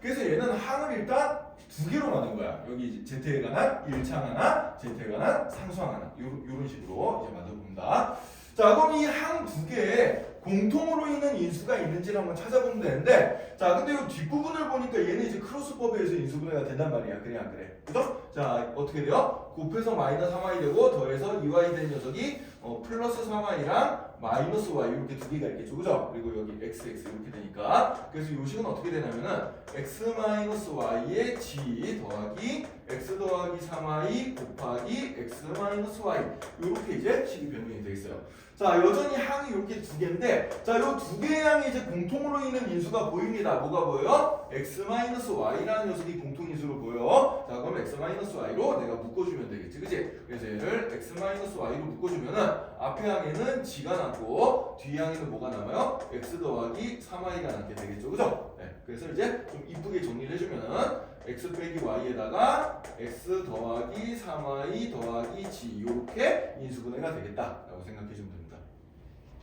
그래서 얘는 항을 일단 두 개로 나눈 거야. 여기 z에 관한 1창 하나, z에 관한 상수항 하나. 요런 식으로 이제 만들어 봅니다. 자, 그럼 이 항 두 개에 공통으로 있는 인수가 있는지를 한번 찾아보면 되는데, 자, 근데 이 뒷부분을 보니까 얘는 이제 크로스법에 의해서 인수분해가 된단 말이야. 그래, 안 그래? 그죠? 자, 어떻게 돼요? 곱해서 마이너스 3y 되고, 더해서 2y 된 녀석이 플러스 3y랑 마이너스 y 이렇게 두 개가 있겠죠, 그죠? 그리고 여기 x 이렇게 되니까, 그래서 요식은 어떻게 되냐면은 x 마이너스 y의 g 더하기 x 더하기 3y 곱하기 x 마이너스 y 이렇게 이제 식이 변경이 되겠어요. 자, 여전히 항이 이렇게 두 개인데, 자, 요 두 개의 항이 이제 공통으로 있는 인수가 보입니다. 뭐가 보여요? x 마이너스 y라는 녀석이 공통 인수로 보여. 자, 그럼 x 마이너스 y로 내가 묶어주면 되겠지, 그지? 그래서 얘를 x 마이너스 y로 묶어주면은 앞에 항에는 g가 남고 뒤 항에는 뭐가 남아요? x 더하기 3y가 남게 되겠죠, 그죠? 네, 그래서 이제 좀 이쁘게 정리를 해주면은 x 빼기 y에다가 x 더하기 3y 더하기 g 이렇게 인수분해가 되겠다라고 생각해 주면 됩니다.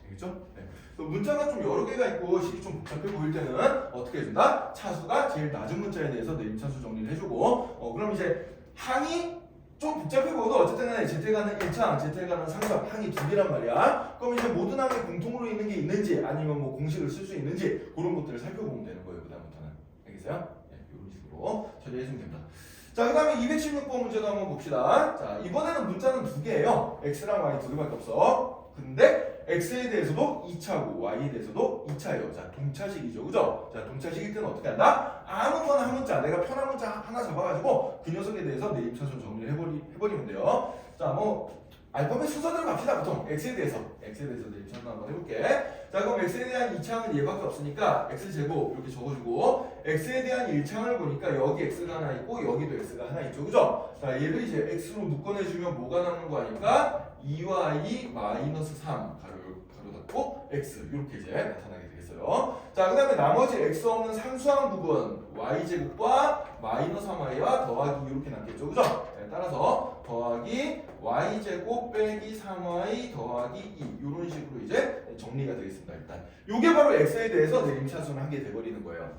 알겠죠? 네. 문자가 좀 여러 개가 있고 식이 좀 복잡해 보일 때는 어떻게 해준다? 차수가 제일 낮은 문자에 대해서 내림차수 정리를 해주고, 그럼 이제 항이 좀 복잡해 보여도 어쨌든 간에 z에 가는 1창, z에 가는 상수항 항이 두 개란 말이야. 그럼 이제 모든 항에 공통으로 있는 게 있는지 아니면 뭐 공식을 쓸 수 있는지 그런 것들을 살펴보면 되는 거예요. 그 다음부터는. 알겠어요? 네, 이런 식으로 처리해주면 됩니다. 자, 그 다음에 216번 문제도 한번 봅시다. 자, 이번에는 문자는 두 개예요. x랑 y 두 개밖에 없어. 근데 x에 대해서도 2차고 y에 대해서도 2차예요. 자, 동차식이죠, 그죠? 자, 동차식일 때는 어떻게 한다? 아무거나 한 문자, 내가 편한 문자 하나 잡아가지고 그 녀석에 대해서 내림차순 정리를 해버리면 돼요. 자, 뭐 알파벳 순서대로 갑시다. 보통 x에 대해서 내림차순 한번 해볼게. 자, 그럼 x에 대한 2창은 얘밖에 없으니까 x제곱 이렇게 적어주고, x에 대한 1창을 보니까 여기 x가 하나 있고 여기도 x가 하나 있죠, 그죠? 자, 얘를 이제 x로 묶어내주면 뭐가 남는 거 아닐까? 2y 마이너스 3 가로 닫고 x 이렇게 이제 나타나게 되겠어요. 자, 그 다음에 나머지 x 없는 상수항 부분 y제곱과 마이너스 3y와 더하기 이렇게 남겠죠, 그죠? 네, 따라서 더하기 y제곱 빼기 3y 더하기 2 이런 식으로 이제 정리가 되겠습니다. 일단 이게 바로 x에 대해서 내림차순을 하게 돼버리는 거예요.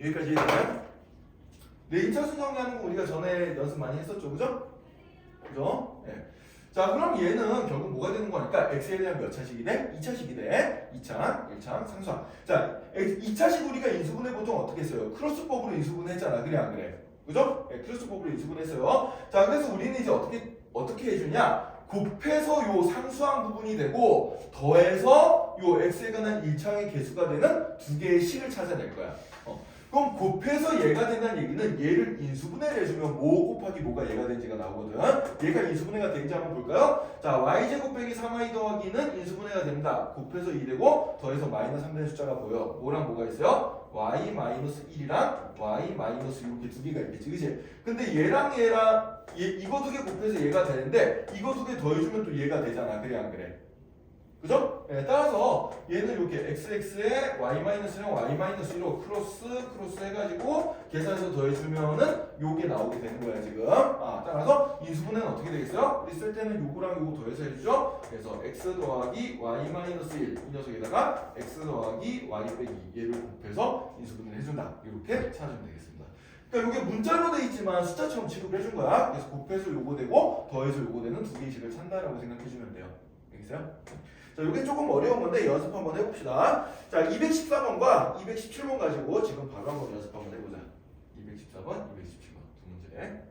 여기까지 이해되나요? 내림차순 정리하는 거 우리가 전에 연습 많이 했었죠, 그죠? 그죠? 네. 자, 그럼 얘는 결국 뭐가 되는 거니까 x에 대한 몇 차식이 돼? 2차식이 돼. 2창, 1창, 상수항. 자, 2차식 우리가 인수분해 보통 어떻게 했어요? 크로스법으로 인수분해 했잖아. 그래, 안 그래? 그죠? 네, 크로스법으로 인수분했어요. 자, 그래서 우리는 이제 어떻게 해주냐? 곱해서 요 상수항 부분이 되고 더해서 요 x에 관한 1창의 개수가 되는 두 개의 식을 찾아낼 거야. 그럼 곱해서 얘가 된다는 얘기는 얘를 인수분해를 해주면 뭐 곱하기 뭐가 얘가 된지가 나오거든. 얘가 인수분해가 된지 한번 볼까요? 자, y제곱 빼기 3y 더하기는 인수분해가 됩니다. 곱해서 2 되고 더해서 마이너스 3 되는 숫자가 보여. 뭐랑 뭐가 있어요? y 마이너스 1이랑 y 마이너스 이렇게 두 개가 있겠지, 그치? 근데 얘랑 이거 두 개 곱해서 얘가 되는데 이거 두 개 더해주면 또 얘가 되잖아. 그래, 안 그래? 그죠? 네, 따라서 얘는 이렇게 xx에 y-1, y-1로 크로스 해가지고 계산해서 더해주면은 요게 나오게 되는 거야 지금. 따라서 인수분해는 어떻게 되겠어요? 우리 쓸 때는 요거랑 요거 더해서 해주죠. 그래서 x 더하기 y-1 이 녀석에다가 x 더하기 y 빼기 얘를 곱해서 인수분해를 해준다. 이렇게 찾으면 되겠습니다. 그러니까 이게 문자로 돼 있지만 숫자처럼 취급을 해준 거야. 그래서 곱해서 요거 되고 더해서 요거 되는 두 개의 식을 찾는다라고 생각해주면 돼요. 알겠어요? 자, 이게 조금 어려운 건데 연습 한번 해봅시다. 자, 214번과 217번 가지고 지금 바로 한번 연습 한번 해보자. 214번, 217번 두 문제.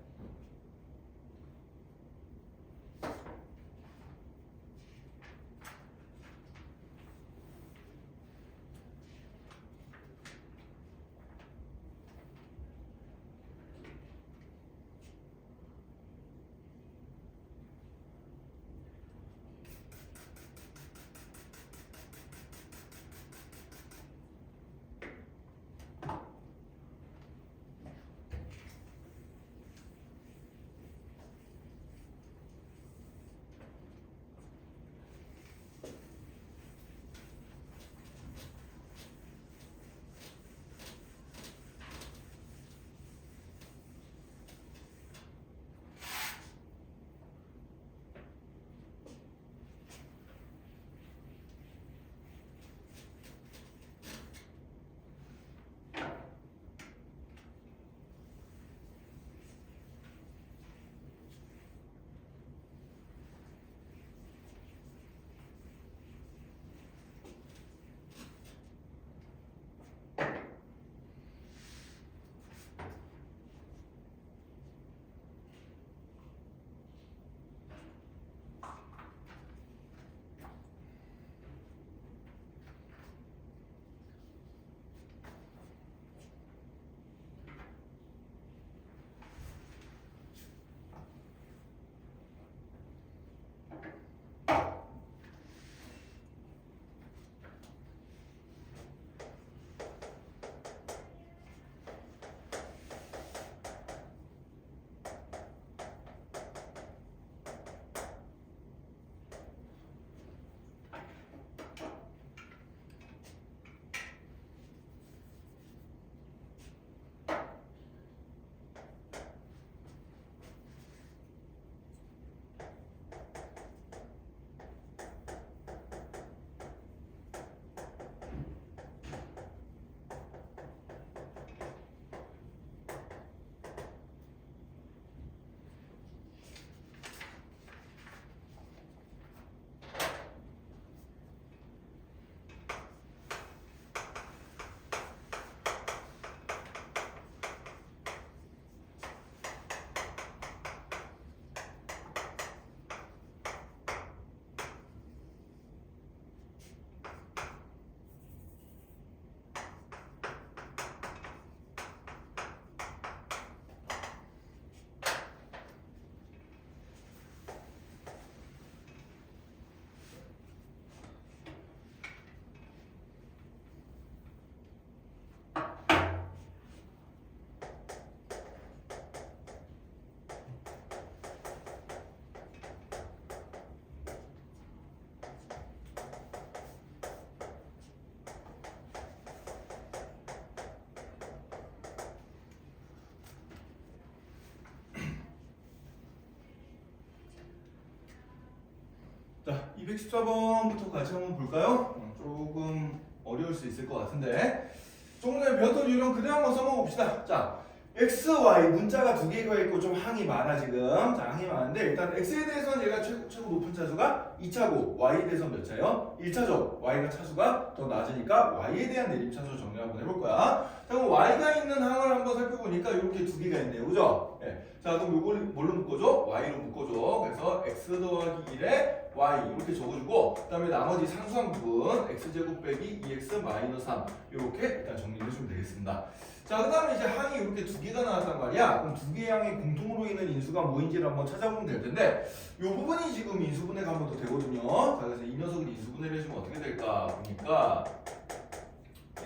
자, 214번부터 같이 한번 볼까요? 조금 어려울 수 있을 것 같은데 조금 전에 배웠던 유형 그대로 한번 써먹어봅시다. 자, x, y 문자가 두 개가 있고 좀 항이 많아 지금. 자, 항이 많은데 일단 x에 대해서는 얘가 최고 높은 차수가 2차고 y에 대해서는 몇 차예요? 1차죠. y가 차수가 더 낮으니까 y에 대한 내림 차수 정리 한번 해볼 거야. 자, 그럼 y가 있는 항을 한번 살펴보니까 이렇게 두 개가 있네요. 그죠? 네. 자, 그럼 요걸 뭘로 묶어줘? y로 묶어줘. 그래서 x 더하기 1에 y 이렇게 적어주고 그 다음에 나머지 상수항 부분 x제곱 빼기 2x 마이너스 3 이렇게 일단 정리를 해주면 되겠습니다. 자, 그 다음에 이제 항이 이렇게 두 개가 나왔단 말이야. 그럼 두 개의 항이 공통으로 있는 인수가 뭐인지를 한번 찾아보면 될 텐데 이 부분이 지금 인수분해가 한 번 더 되거든요. 자, 그래서 이 녀석을 인수분해를 해주면 어떻게 될까 보니까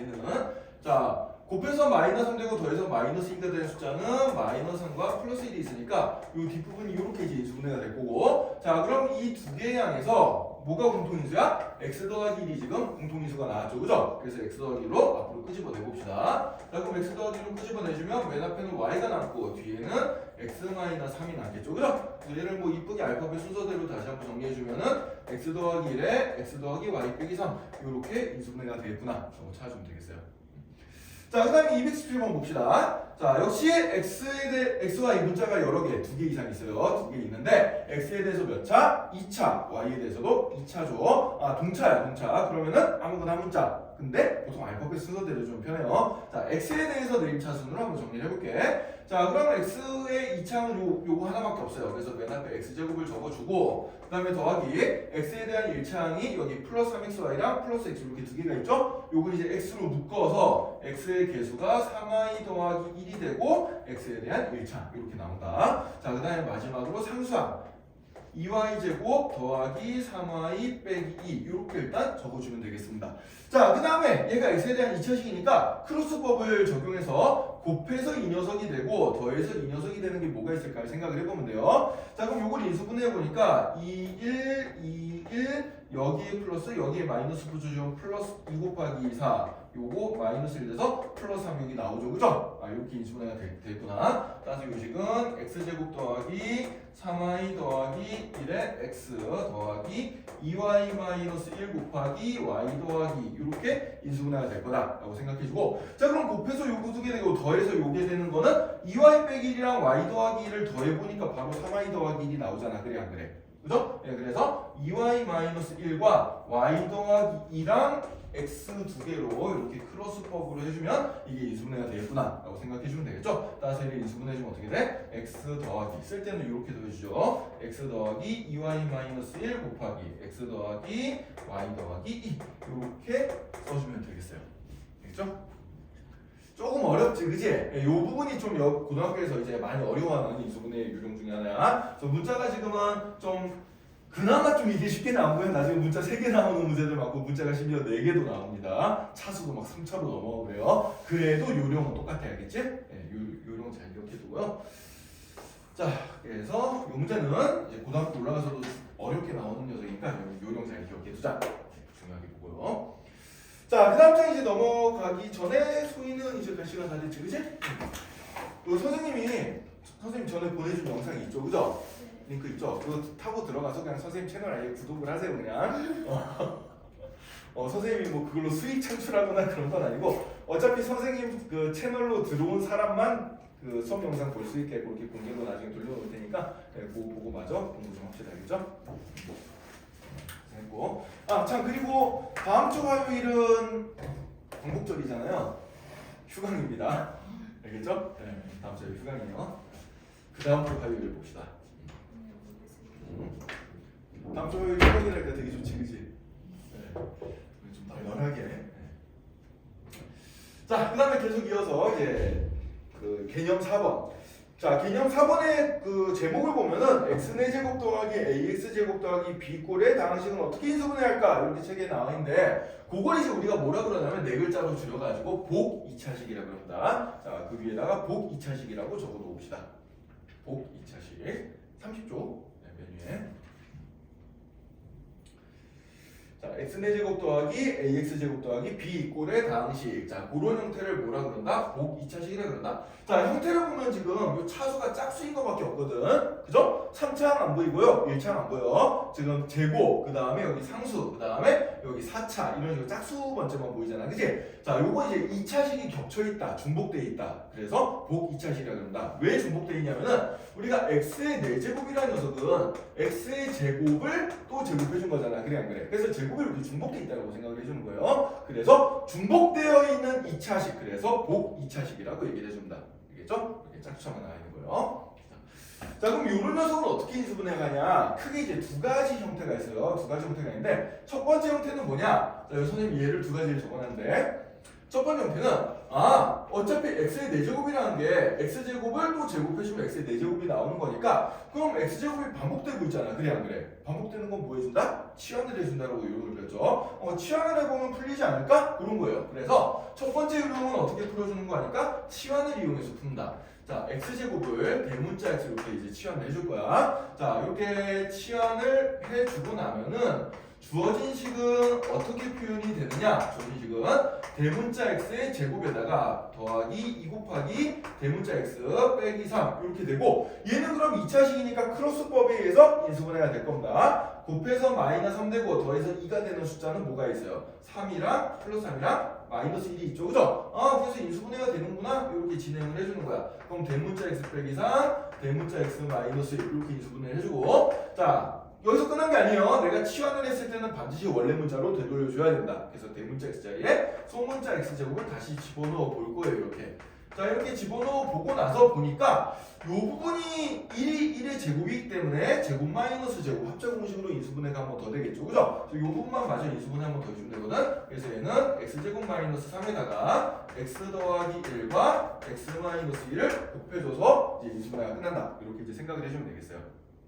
얘는 자 곱해서 마이너스 3 되고 더해서 마이너스 2가 되는 숫자는 마이너스 3과 플러스 1이 있으니까 이 뒷부분이 이렇게 이제 인수분해가 될 거고, 자 그럼 이 두 개의 양에서 뭐가 공통인수야? x 더하기 1이 지금 공통인수가 나왔죠, 그죠? 그래서 x 더하기 1로 앞으로 끄집어내 봅시다. 자 그럼 x 더하기 1로 끄집어내주면 맨 앞에는 y가 남고 뒤에는 x 마이너스 3이 남겠죠, 그죠? 그래서 얘를 뭐 이쁘게 알파벳 순서대로 다시 한번 정리해주면은 x 더하기 1에 x 더하기 y 빼기 3 이렇게 인수분해가 되겠구나 라고 찾아주면 되겠어요. 자, 그 다음에 217번 봅시다. 자, 역시 x와 이 문자가 여러 개, 두 개 이상 있어요. 두 개 있는데, x에 대해서 몇 차? 2차. y에 대해서도 2차죠. 아, 동차야, 동차. 그러면은 아무거나 한 문자. 근데 보통 알파벳 순서대로 좀 편해요. 자, x에 대해서 내림차 순으로 한번 정리를 해볼게. 자, 그러면 x의 2차는 요거 하나밖에 없어요. 그래서 맨 앞에 x제곱을 적어주고, 그 다음에 더하기 x에 대한 1차항이 여기 플러스 3xy랑 플러스 x 이렇게 두 개가 있죠? 요걸 이제 x로 묶어서 x의 개수가 3y 더하기 1이 되고 x에 대한 1차 이렇게 나온다. 자, 그 다음에 마지막으로 상수항 2y제곱 더하기 3y 빼기 2 이렇게 일단 적어주면 되겠습니다. 자, 그 다음에 얘가 x에 대한 2차식이니까 크로스법을 적용해서 곱해서 이 녀석이 되고 더해서 이 녀석이 되는 게 뭐가 있을까요? 생각을 해보면 돼요. 자, 그럼 요걸 인수분해해보니까 2, 1, 2, 1 여기에 플러스 여기에 마이너스 붙여주면 플러스 2 곱하기 4 요거 마이너스 1 돼서 플러스 3 여기 나오죠, 그죠? 아, 이렇게 인수분해가 됐구나. 따라서 요식은 x제곱 더하기 3y 더하기 1에 x 더하기 2y 마이너스 1 곱하기 y 더하기 이렇게 인수분해가 될 거다라고 생각해주고, 자 그럼 곱해서 요거 두개 되고 더해서 요게 되는 거는 2y 빼기 1이랑 y 더하기 1을 더해보니까 바로 3y 더하기 1이 나오잖아. 그래 안 그래? 그죠? 예, 그래서 2y 마이너스 1과 y 더하기 2랑 x 두 개로 이렇게 크로스법으로 해주면 이게 인수분해가 되겠구나 라고 생각해주면 되겠죠? 따라서 이를 인수분해해주면 어떻게 돼? x 더하기 쓸 때는 이렇게 더해주죠. x 더하기 2y 마이너스 1 곱하기 x 더하기 y 더하기 2 이렇게 써주면 되겠어요. 되겠죠? 조금 어렵지, 그지? 이 부분이 좀 고등학교에서 이제 많이 어려워하는 인수분해 유형 중에 하나야. 그래서 문자가 지금은 좀 그나마 좀 이게 쉽게 나오고요. 나중에 문자 3개 나오는 문제들 많고 문자가 심지어 4개도 나옵니다. 차수도 막 3차로 넘어가고 그래요. 그래도 요령은 똑같아, 알겠지? 네, 요령 잘 기억해두고요. 자, 그래서 요 문제는 이제 고등학교 올라가서도 어렵게 나오는 녀석이니까 요령 잘 기억해두자. 중요하게 보고요. 자, 그 다음 장 이제 넘어가기 전에 소희는 이제 갈 시간 다 됐지, 그치? 선생님 전에 보내준 영상이 있죠, 그죠? 링크 있죠? 그거 타고 들어가서 그냥 선생님 채널 아예 구독을 하세요, 그냥. 선생님이 뭐 그걸로 수익 창출하거나 그런 건 아니고, 어차피 선생님 그 채널로 들어온 사람만 그 수업 영상 볼 수 있게 그렇게 공개로 나중에 돌려놓을 테니까, 네, 그거 보고 마저 공부 좀 합시다, 알겠죠? 됐고. 아, 참, 그리고 다음 주 화요일은 광복절이잖아요. 휴강입니다. 알겠죠? 네, 다음 주 휴강이에요. 그 다음 주 화요일 봅시다. 다음 주 화요일 휴강이라니까 되게 좋지, 그치? 네. 좀 널널하게. 네. 자, 그 다음에 계속 이어서 이제 그 개념 4번. 자, 개념 4번의 그 제목을 보면은 x의 제곱 더하기 ax 제곱 더하기 b 꼴의 다항식은 어떻게 인수분해할까 이렇게 책에 나와 있는데, 그걸 이제 우리가 뭐라 그러냐면 네 글자로 줄여가지고 복 2차식이라고 합니다. 자, 그 위에다가 복 2차식이라고 적어놓읍시다. 복 2차식 30조 메뉴에. 자, x의 제곱 더하기 ax 제곱 더하기 b 꼴의 다항식. 자, 그런 형태를 뭐라 그런다? 복 2차식이라 그런다. 자, 형태를 보면 지금 요 차수가 짝수인 것밖에 없거든. 그죠? 3차항 안 보이고요. 1차항 안 보여. 지금 제곱, 그 다음에 여기 상수, 그 다음에 여기 4차 이런 식으로 짝수 번째만 보이잖아. 그치? 자, 요거 이제 2차식이 겹쳐있다. 중복되어 있다. 그래서 복 2차식이라 그런다. 왜 중복되어 있냐면은 우리가 x의 4제곱이라는 녀석은 x의 제곱을 또 제곱해준 거잖아. 그래 안 그래? 그래서 제곱이 이렇게 중복되어 있다고 생각을 해주는 거예요. 그래서 중복되어 있는 2차식, 그래서 복 2차식이라고 얘기를 해줍니다. 알겠죠? 이렇게 짝수차만 나와 있는 거예요. 자, 그럼 이런 녀석은 어떻게 인수분해가냐? 크게 이제 두 가지 형태가 있어요. 두 가지 형태가 있는데, 첫 번째 형태는 뭐냐? 자, 여기 선생님 예를 두 가지를 적어놨는데, 첫 번째 형태는 어차피 x의 4제곱이라는 게 x제곱을 또 제곱해주면 x의 4제곱이 나오는 거니까 그럼 x제곱이 반복되고 있잖아. 그래 안 그래? 반복되는 건 뭐 해준다? 치환을 해준다라고 이름을 그렸죠. 치환을 해보면 풀리지 않을까? 그런 거예요. 그래서 첫 번째 이름은 어떻게 풀어주는 거 하니까 치환을 이용해서 푼다. 자, x제곱을 대문자 x 이렇게 이제 치환을 해줄 거야. 자, 이렇게 치환을 해주고 나면은 주어진 식은 어떻게 표현이 되느냐? 주어진 식은 대문자 x의 제곱에다가 더하기 2 곱하기 대문자 x 빼기 3 이렇게 되고 얘는 그럼 2차식이니까 크로스법에 의해서 인수분해가 될 겁니다. 곱해서 마이너스 3 되고 더해서 2가 되는 숫자는 뭐가 있어요? 3이랑 플러스 3이랑 마이너스 1이 있죠. 그죠? 그래서 인수분해가 되는구나. 이렇게 진행을 해주는 거야. 그럼 대문자 x 빼기 3, 대문자 x 마이너스 1 이렇게 인수분해를 해주고 자 여기서 끝난 게 아니에요. 내가 치환을 했을 때는 반드시 원래 문자로 되돌려줘야 된다. 그래서 대문자 x 자리에 소문자 x 제곱을 다시 집어넣어 볼 거예요. 이렇게. 자 이렇게 집어넣어 보고 나서 보니까 이 부분이 1의 제곱이기 때문에 제곱 마이너스 제곱 합자 공식으로 인수분해가 한 번 더 되겠죠. 그죠? 이 부분만 마저 인수분해 한 번 더 해주면 되거든. 그래서 얘는 x제곱 마이너스 3에다가 x 더하기 1과 x 마이너스 1을 곱해줘서 이제 인수분해가 끝난다. 이렇게 이제 생각을 해주면 되겠어요.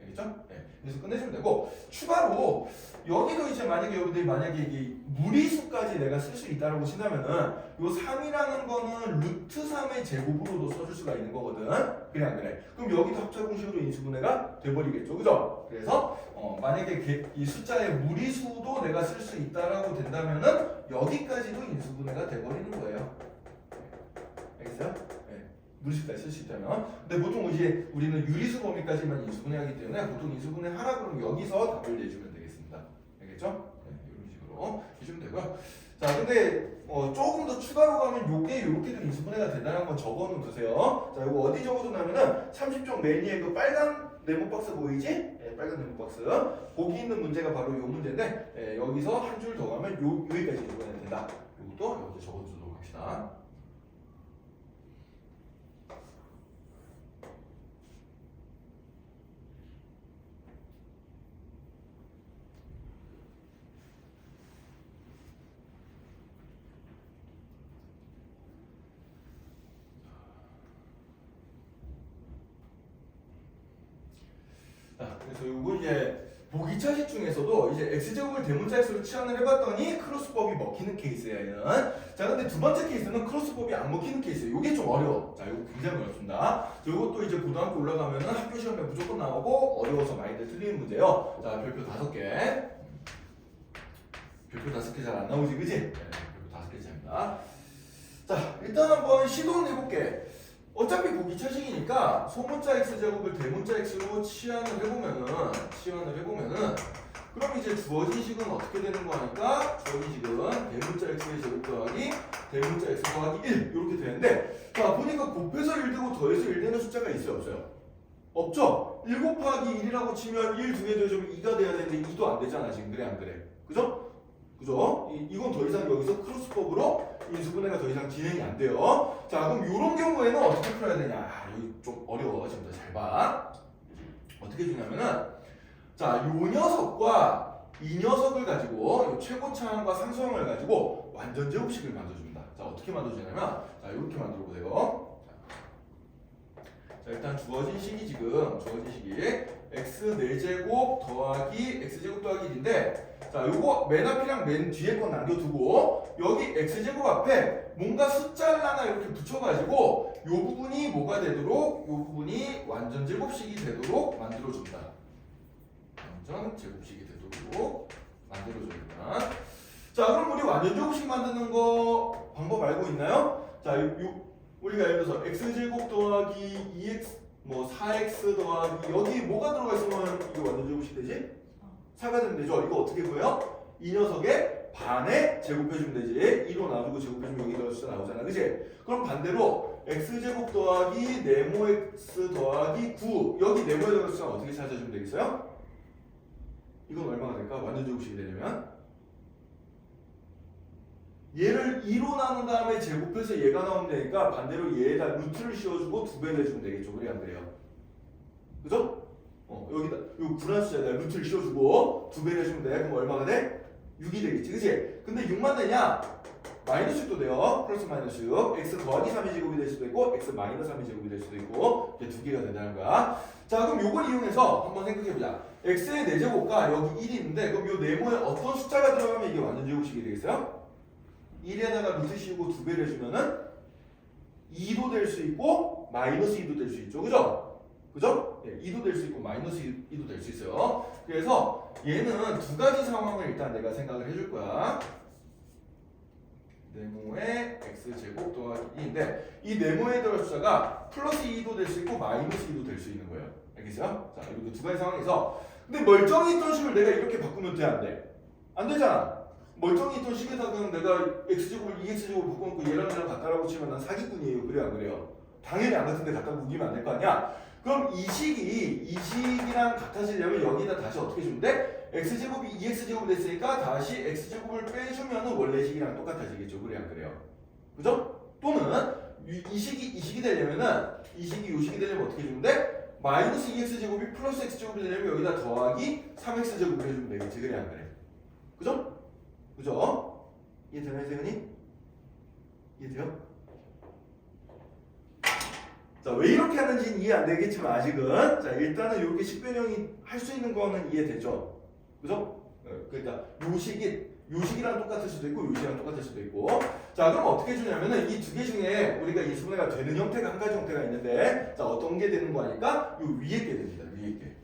알겠죠? 네. 그래서 끝내주면 되고 추가로 여기도 이제 만약에 여러분들이 만약에 이게 무리수까지 내가 쓸 수 있다라고 친다면은 요 3이라는 거는 루트 3의 제곱으로도 써줄 수가 있는 거거든. 그래 안 그래? 그럼 여기도 합차 공식으로 인수분해가 돼버리겠죠, 그죠? 그래서 만약에 이 숫자의 무리수도 내가 쓸 수 있다라고 된다면은 여기까지도 인수분해가 돼버리는 거예요. 알겠어요? 무리수까지 쓸 수 있다면. 근데 보통 이제 우리는 유리수 범위까지만 인수분해하기 때문에 보통 인수분해 하라 그러면 여기서 답을 내주면 되겠습니다. 알겠죠? 네, 이런 식으로 해주면 되고요. 자, 근데 조금 더 추가로 가면 요게 요렇게도 인수분해가 된다는 건 적어는 두세요. 자, 이거 어디 적어두냐면은 30쪽 맨 위에 그 빨간 네모 박스 보이지? 네, 빨간 네모 박스. 거기 있는 문제가 바로 요 문제인데 여기서 한 줄 더 가면 여기까지 인수분해가 된다. 이것도 여기 적어두도록 합시다. 그래서 요거 이제 보기 차식 중에서도 이제 x제곱을 대문자 x로 치환을 해봤더니 크로스법이 먹히는 케이스야 얘는. 자 근데 두 번째 케이스는 크로스법이 안 먹히는 케이스예요. 요게 좀 어려워. 자 요거 굉장히 어렵습니다. 자 요것도 이제 고등학교 올라가면은 학교 시험에 무조건 나오고 어려워서 많이들 틀리는 문제예요. 자 별표 5개. 별표 5개 잘 안 나오지 그지? 네, 별표 5개 잘입니다. 자 일단 한번 시도는 해볼게. 어차피 보기 차식이니까 소문자 x제곱을 대문자 x로 치환을 해보면은 그럼 이제 주어진 식은 어떻게 되는 거 하니까 주어진 식은 대문자 x의 제곱 더하기 대문자 x 더하기 1 이렇게 되는데 자 보니까 곱해서 1 되고 더해서 1 되는 숫자가 있어요 없어요? 없죠? 1 곱하기 1이라고 치면 1 두 개 더해주면 2가 돼야 되는데 2도 안 되잖아 지금 그래 안 그래? 그죠? 그죠? 이건 더 이상 여기서 크로스법으로 인수분해가 더 이상 진행이 안 돼요. 자, 그럼 이런 경우에는 어떻게 풀어야 되냐? 여기 좀 어려워. 지금 잘 봐. 어떻게 주냐면은, 자, 요 녀석과 이 녀석을 가지고, 요 최고차항과 상수항을 가지고 완전 제곱식을 만들어줍니다. 자, 어떻게 만들어주냐면, 자, 이렇게 만들어 보세요. 자, 일단 주어진 식이 x 4제곱 더하기 x제곱 더하기 1인데 자 요거 맨 앞이랑 맨 뒤에 건 남겨두고 여기 x제곱 앞에 뭔가 숫자를 하나 이렇게 붙여가지고 요 부분이 뭐가 되도록 요 부분이 완전 제곱식이 되도록 만들어줍니다. 완전 제곱식이 되도록 만들어줍니다. 자 그럼 우리 완전 제곱식 만드는 거 방법 알고 있나요? 자 우리가 예를 들어서 x제곱 더하기 2x 뭐 4x 더하기 여기 뭐가 들어가 있으면 이게 완전 제곱식 되지? 4가 되면 되죠. 이거 어떻게 구해요? 이 녀석의 반에 제곱해주면 되지. 2로 놔두고 제곱해주면 여기 들어갈 수 나오잖아. 그치? 그럼 반대로 x제곱 더하기 네모 x 더하기 9 여기 네모에 들어갈 수는 어떻게 찾아주면 되겠어요? 이건 얼마가 될까? 완전 제곱식이 되려면 얘를 2로 나눈 다음에 제곱해서 얘가 나오면 되니까 반대로 얘에다 루트를 씌워주고 2배를 해주면 되겠죠. 그래 안 그래요? 그죠? 여기다 요 분할수에다 루트를 씌워주고 2배를 해주면 돼. 그럼 얼마가 돼? 6이 되겠지. 그치? 근데 6만 되냐? 마이너스 6도 돼요. 플러스 마이너스 6. x 더하기 3의 제곱이 될 수도 있고 x 마이너스 3의 제곱이 될 수도 있고 이게 두 개가 된다는 거야. 자 그럼 요걸 이용해서 한번 생각해보자. x의 4제곱과 여기 1이 있는데 그럼 요 네모에 어떤 숫자가 들어가면 이게 완전 제곱식이 되겠어요? 1에다가 루트 씌우고 2배를 해주면은 2도 될 수 있고 마이너스 2도 될 수 있죠. 그죠? 그죠? 네, 2도 될 수 있고 마이너스 2도 될 수 있어요. 그래서 얘는 두 가지 상황을 일단 내가 생각을 해줄 거야. 네모의 x제곱 더하기 2인데 이 네모에 들어갈 숫자가 플러스 2도 될 수 있고 마이너스 2도 될 수 있는 거예요. 알겠어요? 자, 이렇게 두 가지 상황에서 근데 멀쩡히 있던 식을 내가 이렇게 바꾸면 돼? 안 돼? 안 되잖아. 멀쩡히 있던 식에다 그냥 내가 x제곱을 2x제곱을 바꿔놓고 얘랑 얘랑 같다라고 치면 난 사기꾼이에요. 그래요 안 그래요? 당연히 안 같은데 갖다 우기면 안 될 거 아니야? 그럼 이 식이랑 같아지려면 여기다 다시 어떻게 주면 돼? x제곱이 2x제곱이 됐으니까 다시 x제곱을 빼주면 원래 식이랑 똑같아지겠죠. 그래 안 그래요? 그죠? 또는 이 식이 되려면은 이 식이 되려면 어떻게 주면 돼? 마이너스 2x제곱이 플러스 x제곱이 되려면 여기다 더하기 3x제곱을 해주면 되겠지. 그래 안 그래? 그죠? 그죠? 이해되나요, 세훈이? 이해돼요? 자, 왜 이렇게 하는지는 이해 안 되겠지만 아직은 자, 일단은 이렇게 식변형이 할 수 있는 거는 이해되죠? 그죠? 그러니까 요식이랑 똑같을 수도 있고 요식이랑 똑같을 수도 있고 자, 그럼 어떻게 주냐면은 이 두 개 중에 우리가 인수분해가 되는 형태가 한 가지 형태가 있는데 자, 어떤 게 되는 거 아니까 요 위에 게 됩니다. 위에 게.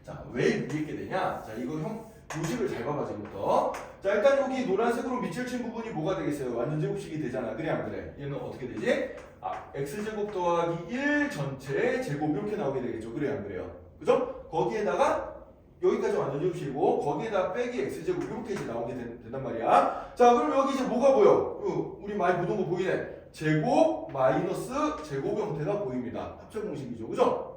자, 왜 위에 게 되냐? 자, 이거 요식을 잘 봐봐 지금부터. 자, 일단 여기 노란색으로 밑줄 친 부분이 뭐가 되겠어요? 완전 제곱식이 되잖아. 그래 안 그래? 얘는 어떻게 되지? x제곱 더하기 1 전체의 제곱 이렇게 나오게 되겠죠. 그래 안 그래요? 그죠? 거기에다가 여기까지 완전 제곱식이고 거기에다 빼기 x제곱 이렇게 이제 나오게 된단 말이야. 자, 그럼 여기 이제 뭐가 보여? 우리 많이 보던 거 보이네. 제곱 마이너스 제곱 형태가 보입니다. 합체 공식이죠. 그죠?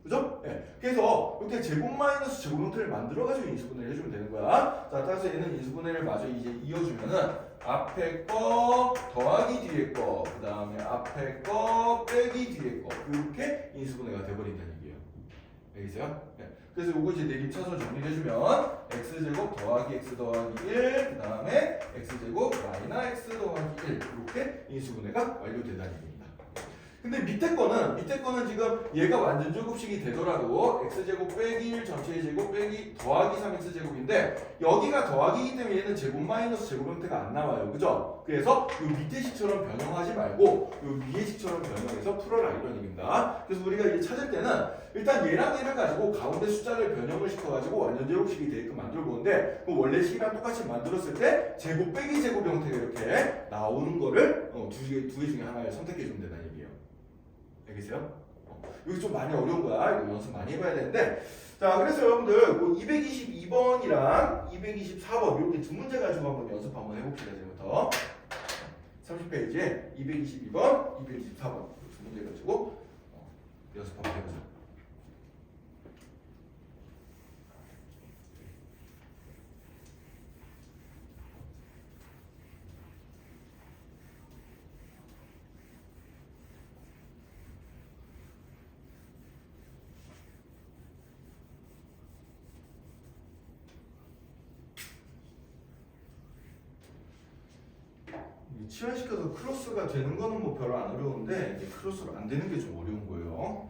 그죠? 네. 그래서 이렇게 제곱 마이너스 제곱 형태를 만들어가지고 인수분해를 해주면 되는 거야. 자, 따라서 얘는 인수분해를 마저 이제 이어주면은 앞에 거 더하기 뒤에 거, 그 다음에 앞에 거 빼기 뒤에 거 이렇게 인수분해가 돼버린다는 얘기예요. 알겠어요? 네. 그래서 요거 이제 내림 차선 정리를 해주면 x제곱 더하기 x 더하기 1, 그 다음에 x제곱 마이너스 x 더하기 1 이렇게 인수분해가 완료된다는 얘기입니다. 근데 밑에 거는 지금 얘가 완전 제곱식이 되더라도 x제곱 빼기 1 전체의 제곱 빼기 더하기 3x제곱인데 여기가 더하기이기 때문에 얘는 제곱 마이너스 제곱 형태가 안 나와요. 그죠? 그래서 요 밑에 식처럼 변형하지 말고 요 위에 식처럼 변형해서 풀어라 이런 얘기입니다. 그래서 우리가 이제 찾을 때는 일단 얘랑 얘를 가지고 가운데 숫자를 변형을 시켜가지고 완전 제곱식이 되게끔 만들어 보는데 그 원래 식이랑 똑같이 만들었을 때 제곱 빼기 제곱 형태가 이렇게 나오는 거를 두 개 중에 하나를 선택해 주면 된다는 얘기예요. 알겠어요? 여기 좀 많이 어려운 거야. 이거 연습 많이 해봐야 되는데. 자, 그래서 여러분들 뭐 222번이랑 224번 이렇게 두 문제 가지고 한번 연습 한번 해봅시다. 지금부터 30페이지에 222번, 224번 두 문제 가지고 연습 한번 해보자. 치환시켜서 크로스가 되는 거는 뭐 별로 안 어려운데 크로스로 안 되는 게 좀 어려운 거예요.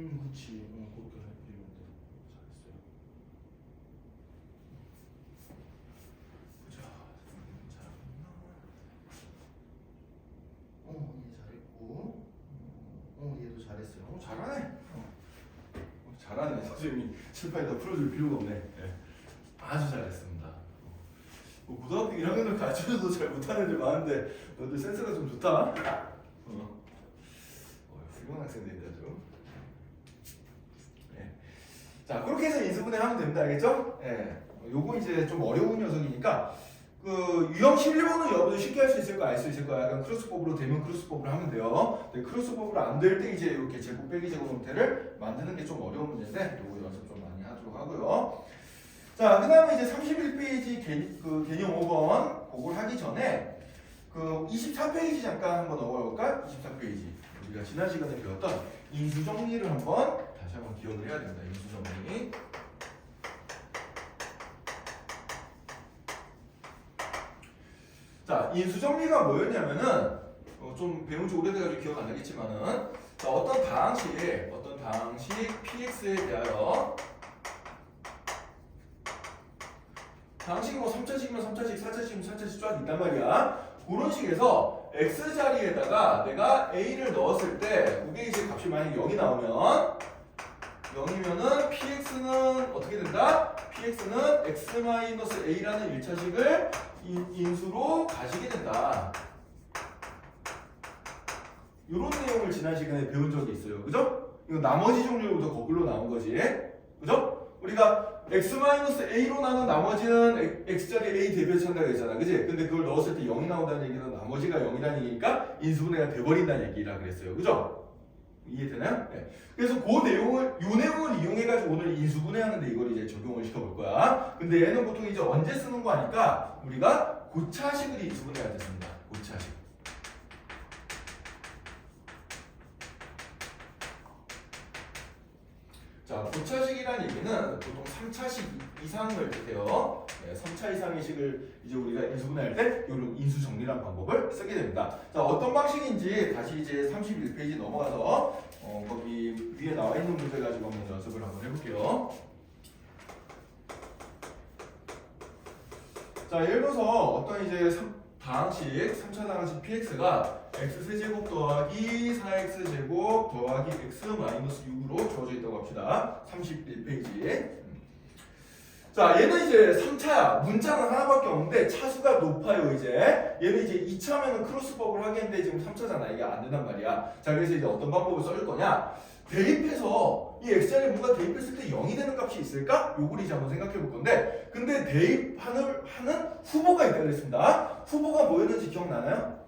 그렇지. 그렇게 해주면 돼. 잘했어요. 보자. 잘했나? 얘 잘했고. 얘도 잘했어요. 잘하네. 잘하네. 선생님이 칠판에다 풀어줄 필요가 없네. 네. 아주 잘했습니다. 고등학교 1학년을 가르쳐줘도 잘 못하는 애들 많은데 너들 센스가 좀 좋다. 훌륭한 학생들이다 좀. 네. 자, 그렇게 해서 인수분해 하면 됩니다. 알겠죠? 네. 요거 이제 좀 어려운 녀석이니까 그 유형 11번은 여러분들 쉽게 할 수 있을 거 알 수 있을 거야. 약간 크로스법으로 되면 크로스법으로 하면 돼요. 근데 크로스법으로 안 될 때 이제 이렇게 제곱 빼기 제곱 형태를 만드는 게 좀 어려운 문제인데 요거 연습 좀 많이 하도록 하고요. 자, 그 다음에 이제 31페이지 개념 5번 그걸 하기 전에 그 24페이지 잠깐 한번 넘어갈까? 24페이지 우리가 지난 시간에 배웠던 인수정리를 한번 다시 한번 기억을 해야 됩니다. 인수정리. 자, 인수정리가 뭐였냐면은 좀 배운 지 오래돼가지고 기억 안 나겠지만은 자, 어떤 방식 px에 대하여 방식이 뭐 3차식이면 3차식, 4차식이면 4차식 쫙 있단 말이야. 그런 식에서 x 자리에다가 내가 a를 넣었을 때 그게 이제 값이 만약에 0이 나오면 0이면은 px는 어떻게 된다? px는 x-a라는 1차식을 인수로 가지게 된다. 이런 내용을 지난 시간에 배운 적이 있어요. 그죠? 이거 나머지 종류부터 거꾸로 나온 거지. 그죠? 우리가 x-a로 나눈 나머지는 x자리에 a 대비해서 한다고 했잖아. 그지? 근데 그걸 넣었을 때 0이 나온다는 얘기는 나머지가 0이라는 얘기니까 인수분해가 돼버린다는 얘기라 그랬어요. 그죠? 이해되나요? 네. 그래서 요 내용을 이용해가지고 오늘 인수분해하는데 이걸 이제 적용을 시켜볼 거야. 근데 얘는 보통 이제 언제 쓰는 거 아니까 우리가 고차식을 인수분해가 됐습니다. 고차식. 자, 고차식이라는 얘기는 보통 3차식 이상을 뜻해요. 네, 3차 이상의 식을 이제 우리가 인수분해할 때 이런 인수정리라는 방법을 쓰게 됩니다. 자, 어떤 방식인지 다시 이제 31페이지 넘어가서 거기 위에 나와 있는 문제 가지고 한번 연습을 한번 해볼게요. 자, 예를 들어서 어떤 이제 다항식, 3차 다항식 px가 x세제곱 더하기 4x제곱 더하기 x-6으로 주어져 있다고 합시다. 31페이지에. 자, 얘는 이제 3차야. 문자는 하나밖에 없는데 차수가 높아요, 이제. 얘는 이제 2차면은 크로스법을 하겠는데 지금 3차잖아. 이게 안 된단 말이야. 자, 그래서 이제 어떤 방법을 써줄 거냐? 대입해서 이 x자리에 뭔가 대입했을 때 0이 되는 값이 있을까? 요걸 이제 한번 생각해 볼 건데, 근데 대입하는 후보가 있다고 했습니다. 후보가 뭐였는지 기억나나요?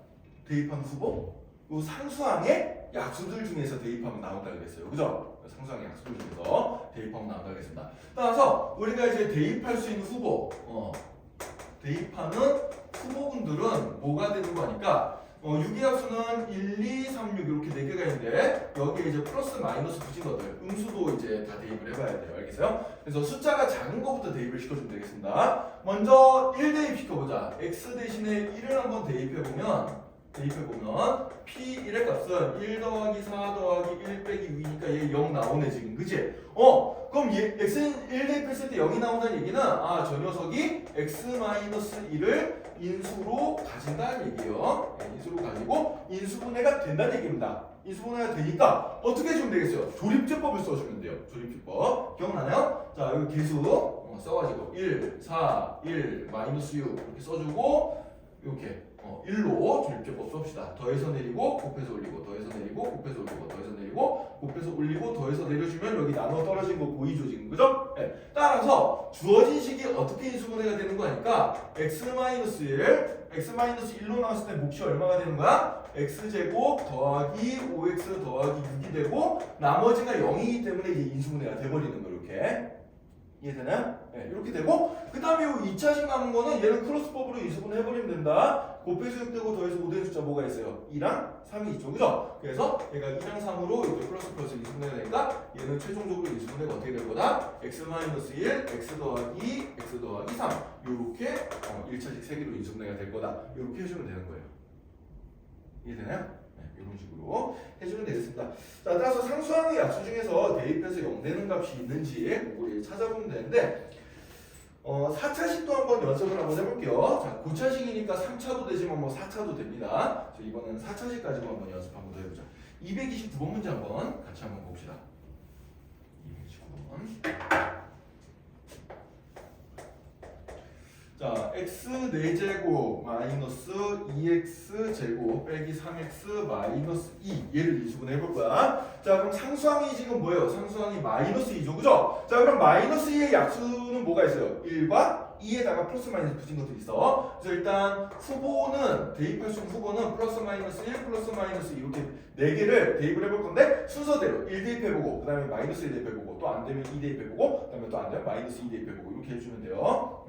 대입한 후보? 요 상수항의 약수들 중에서 대입하면 나온다고 그랬어요. 그죠? 상수항의 약수들 중에서 대입하면 나온다고 그랬습니다. 따라서 우리가 이제 대입할 수 있는 후보, 대입하는 후보군들은 뭐가 되는 거니까 유기합수는 1, 2, 3, 6 이렇게 4개가 있는데 여기에 이제 플러스 마이너스 붙인 것들 음수도 이제 다 대입을 해봐야 돼요. 알겠어요? 그래서 숫자가 작은 것부터 대입을 시켜주면 되겠습니다. 먼저 1 대입시켜보자. x 대신에 1을 한번 대입해보면 p1의 값은 1 더하기 4 더하기 1 빼기 6이니까 얘 0 나오네 지금. 그치? 그럼 얘 x는 1 대입했을 때 0이 나온다는 얘기는 저 녀석이 x-1을 인수로 가진다는 얘기예요. 인수로 가지고 인수분해가 된다는 얘기입니다. 인수분해가 되니까 어떻게 해주면 되겠어요? 조립제법을 써주면 돼요. 조립제법. 기억나나요? 자, 여기 계수 써가지고 1, 4, 1, 마이너스 6 이렇게 써주고 이렇게 1로 조립제법 씁시다. 더해서 내리고 곱해서 올리고 더해서 내리고 곱해서 올리고 더해서 내리고 곱해서 올리고 더해서 내려주면 여기 나눠 떨어진 거 보이죠 지금. 그죠? 네. 따라서 주어진 식이 어떻게 인수분해가 되는 거니까 x-1로 나왔을 때 몫이 얼마가 되는 거야? x제곱 더하기 5x 더하기 6이 되고 나머지가 0이기 때문에 이제 인수분해가 돼버리는 거 이렇게. 이해되나요? 네, 이렇게 되고 그 다음에 이 2차식 남은 거는 얘는 크로스법으로 인수분해 해버리면 된다. 곱해서 6되고 더해서 5되는 숫자 뭐가 있어요? 2랑 3이 있죠. 그죠? 그래서 얘가 2랑 3으로 이렇게 플러스 인수분해가 되니까 얘는 최종적으로 인수분해가 어떻게 될 거다? x-1, x 더하기 3 요렇게 1차식 3개로 인수분해가 될 거다. 요렇게 해주면 되는 거예요. 이해되나요? 이런 식으로 해주면 되겠습니다. 자, 따라서 상수항의 약수 중에서 대입해서 0 되는 값이 있는지 우리 찾아보면 되는데 4차식도 한번 연습을 한번 해볼게요. 자, 9차식이니까 3차도 되지만 뭐 4차도 됩니다. 자, 이번에는 4차식 가지고 한번 연습 한번 더 해보자. 229번 문제 한번 같이 한번 봅시다. 229번. 자, x 4제곱 마이너스 2x 제곱 빼기 3x 마이너스 2 얘를 인수분해 해볼 거야. 자, 그럼 상수항이 지금 뭐예요? 상수항이 마이너스 2죠, 그죠? 자, 그럼 마이너스 2의 약수는 뭐가 있어요? 1과 2에다가 플러스 마이너스 붙인 것들이 있어. 그래서 일단 후보는 대입할 수 있는 후보는 플러스 마이너스 1 플러스 마이너스 2 이렇게 4개를 대입을 해볼 건데 순서대로 1 대입해보고 그 다음에 마이너스 1 대입해보고 또 안 되면 2 대입해보고 그 다음에 또 안 되면 마이너스 2 대입해보고 이렇게 해주면 돼요.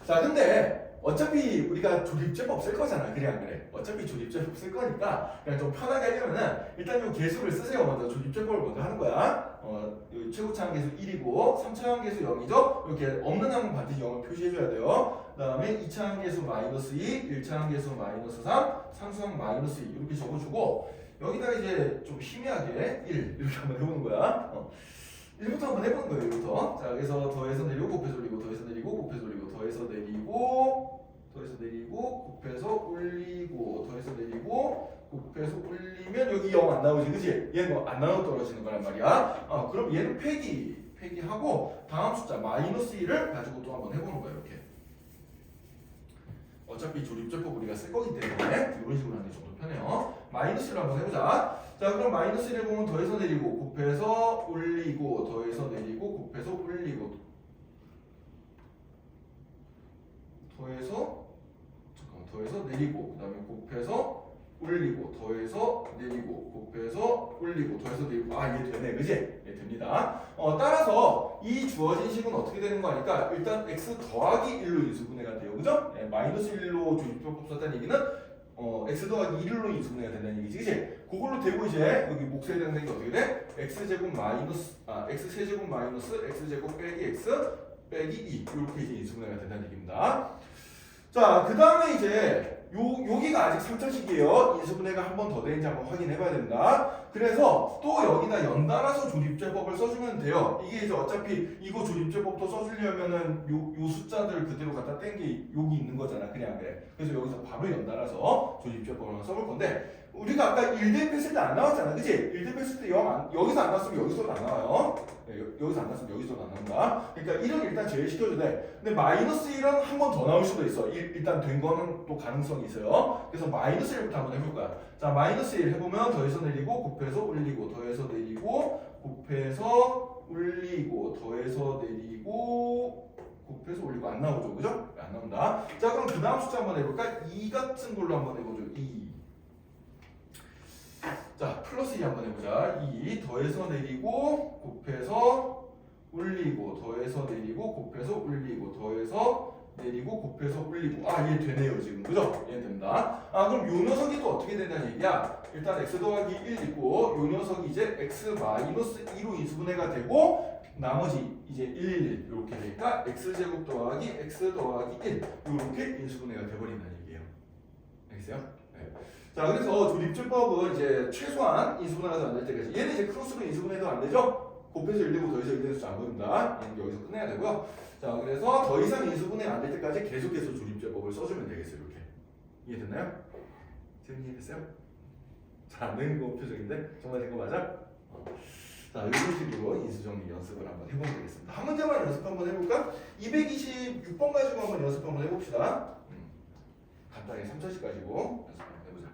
자, 근데 어차피 우리가 조립제법 쓸 거잖아. 그래 안 그래? 어차피 조립제법 쓸 거니까 그냥 좀 편하게 하려면은 일단 요 개수를 쓰세요. 먼저 조립제법을 먼저 하는 거야. 요 최고차항 계수 1이고 3차항 계수 0이죠. 이렇게 없는 항은 반드시 0을 표시해줘야 돼요. 그 다음에 2차항 계수 마이너스 2, 1차항 계수 마이너스 3, 상수항 마이너스 2 이렇게 적어주고 여기다가 이제 좀 희미하게 1 이렇게 한번 해보는 거야. 1부터 한번 해보는 거예요. 1부터. 자, 그래서 더해서 내리고 곱해서 올리고 더해서 내리고 곱해서 올리고 더해서 내리고 곱해서 올리고 더해서 내리고 곱해서 올리면 여기 0 안 나오지, 그치? 얘는 안 나눠 떨어지는 거란 말이야. 그럼 얘는 폐기하고 다음 숫자 마이너스 1을 가지고 또 한번 해보는 거예요. 이렇게. 어차피 조립제법 우리가 쓸 거기 때문에 이런 식으로 하는 게 좀 더 편해요. 마이너스 1을 한번 해보자. 자, 그럼 마이너스 1을 보면 더해서 내리고 곱해서 올리고 더해서 내리고 곱해서 올리고 더해서 내리고 그 다음에 곱해서 올리고 더해서 내리고 곱해서 올리고 더해서 내리고 얘 되네, 그지? 얘 됩니다. 따라서 이 주어진 식은 어떻게 되는 거 아니까 일단 x 더하기 1로 인수분해가 돼요, 그죠? 마이너스 1로 조립제법 썼다는 얘기는 x 더하기 1로 인수분해가 된다는 얘기지, 그치? 그걸로 되고 이제 여기 몫에 해당되는 게 어떻게 돼? x제곱 마이너스 x 세제곱 마이너스 x제곱 빼기 x 빼기 2 이렇게 이제 인수분해가 된다는 얘기입니다. 자, 그 다음에 이제 여기가 아직 3차식이에요. 인수분해가 한 번 더 되는지 한번 확인해 봐야 됩니다. 그래서 또 여기다 연달아서 조립제법을 써주면 돼요. 이게 이제 어차피 이거 조립제법도 써주려면은 요 숫자들 그대로 갖다 뗀 게 여기 있는 거잖아. 그냥 그래. 그래서 여기서 바로 연달아서 조립제법을 써볼 건데 우리가 아까 1대입했을 때 안 나왔잖아. 그치? 1대입했을 때 여기서 안 나왔으면 여기서도 안 나와요. 여기서 안 나왔으면 여기서도 안 나온다. 그러니까 1은 일단 제외시켜도 돼. 근데 마이너스 1은 한 번 더 나올 수도 있어. 일단 된 거는 또 가능성이 있어요. 그래서 마이너스 1부터 한번 해볼 거야. 자, 마이너스 1 해보면 더해서 내리고 곱해서 올리고 더해서 내리고 곱해서 올리고 더해서 내리고 곱해서 올리고 안 나오죠. 그죠? 안 나온다. 자, 그럼 그 다음 숫자 한번 해볼까? 2 같은 걸로 한번 해보죠. 2. 자, 플러스 2 한번 해보자. 2 더해서 내리고 곱해서 올리고 더해서 내리고 곱해서 올리고 더해서 내리고 곱해서 올리고 얘 되네요 지금, 그죠? 얘 된다. 그럼 요 녀석이 또 어떻게 된다는 얘기야? 일단 x 더하기 1 있고 요 녀석이 이제 x 마이너스 2로 인수분해가 되고 나머지 이제 1 이렇게 되니까 x제곱 더하기 x 더하기 1 이렇게 인수분해가 돼버린다는 얘기예요. 알겠어요? 네. 자, 그래서 조립제법은 이제 최소한 인수분해가 안 될 때까지 얘는 이제 크로스로 인수분해도 안 되죠? 곱해서 1되고 더해서 1되는 숫자 안 보입니다. 얘는 여기서 끝내야 되고요. 자, 그래서 더 이상 인수분해 안 될 때까지 계속해서 조립제법을 써주면 되겠어요. 이렇게. 이해됐나요? 지금 이해됐어요? 잘 안 되는 거 표정인데 정말 된 거 맞아? 자, 이런 식으로 인수정리 연습을 한번 해보면 되겠습니다. 한 문제만 연습 한번 해볼까? 226번 가지고 한번 연습 한번 해봅시다. 간단히 3차식 가지고 연습 한번 해보자.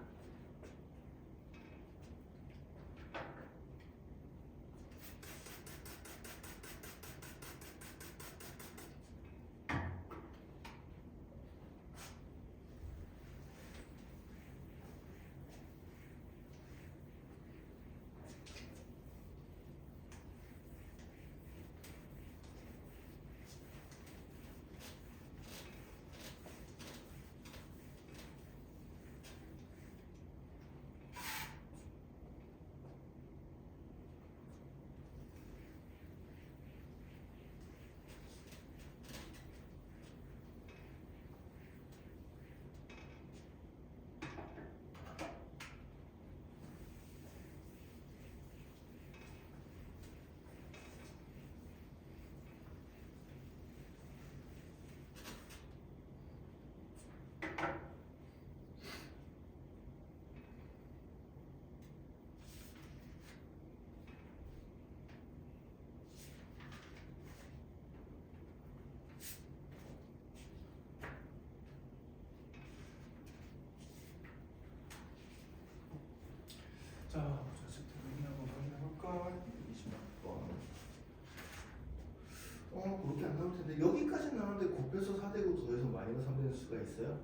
됐어요?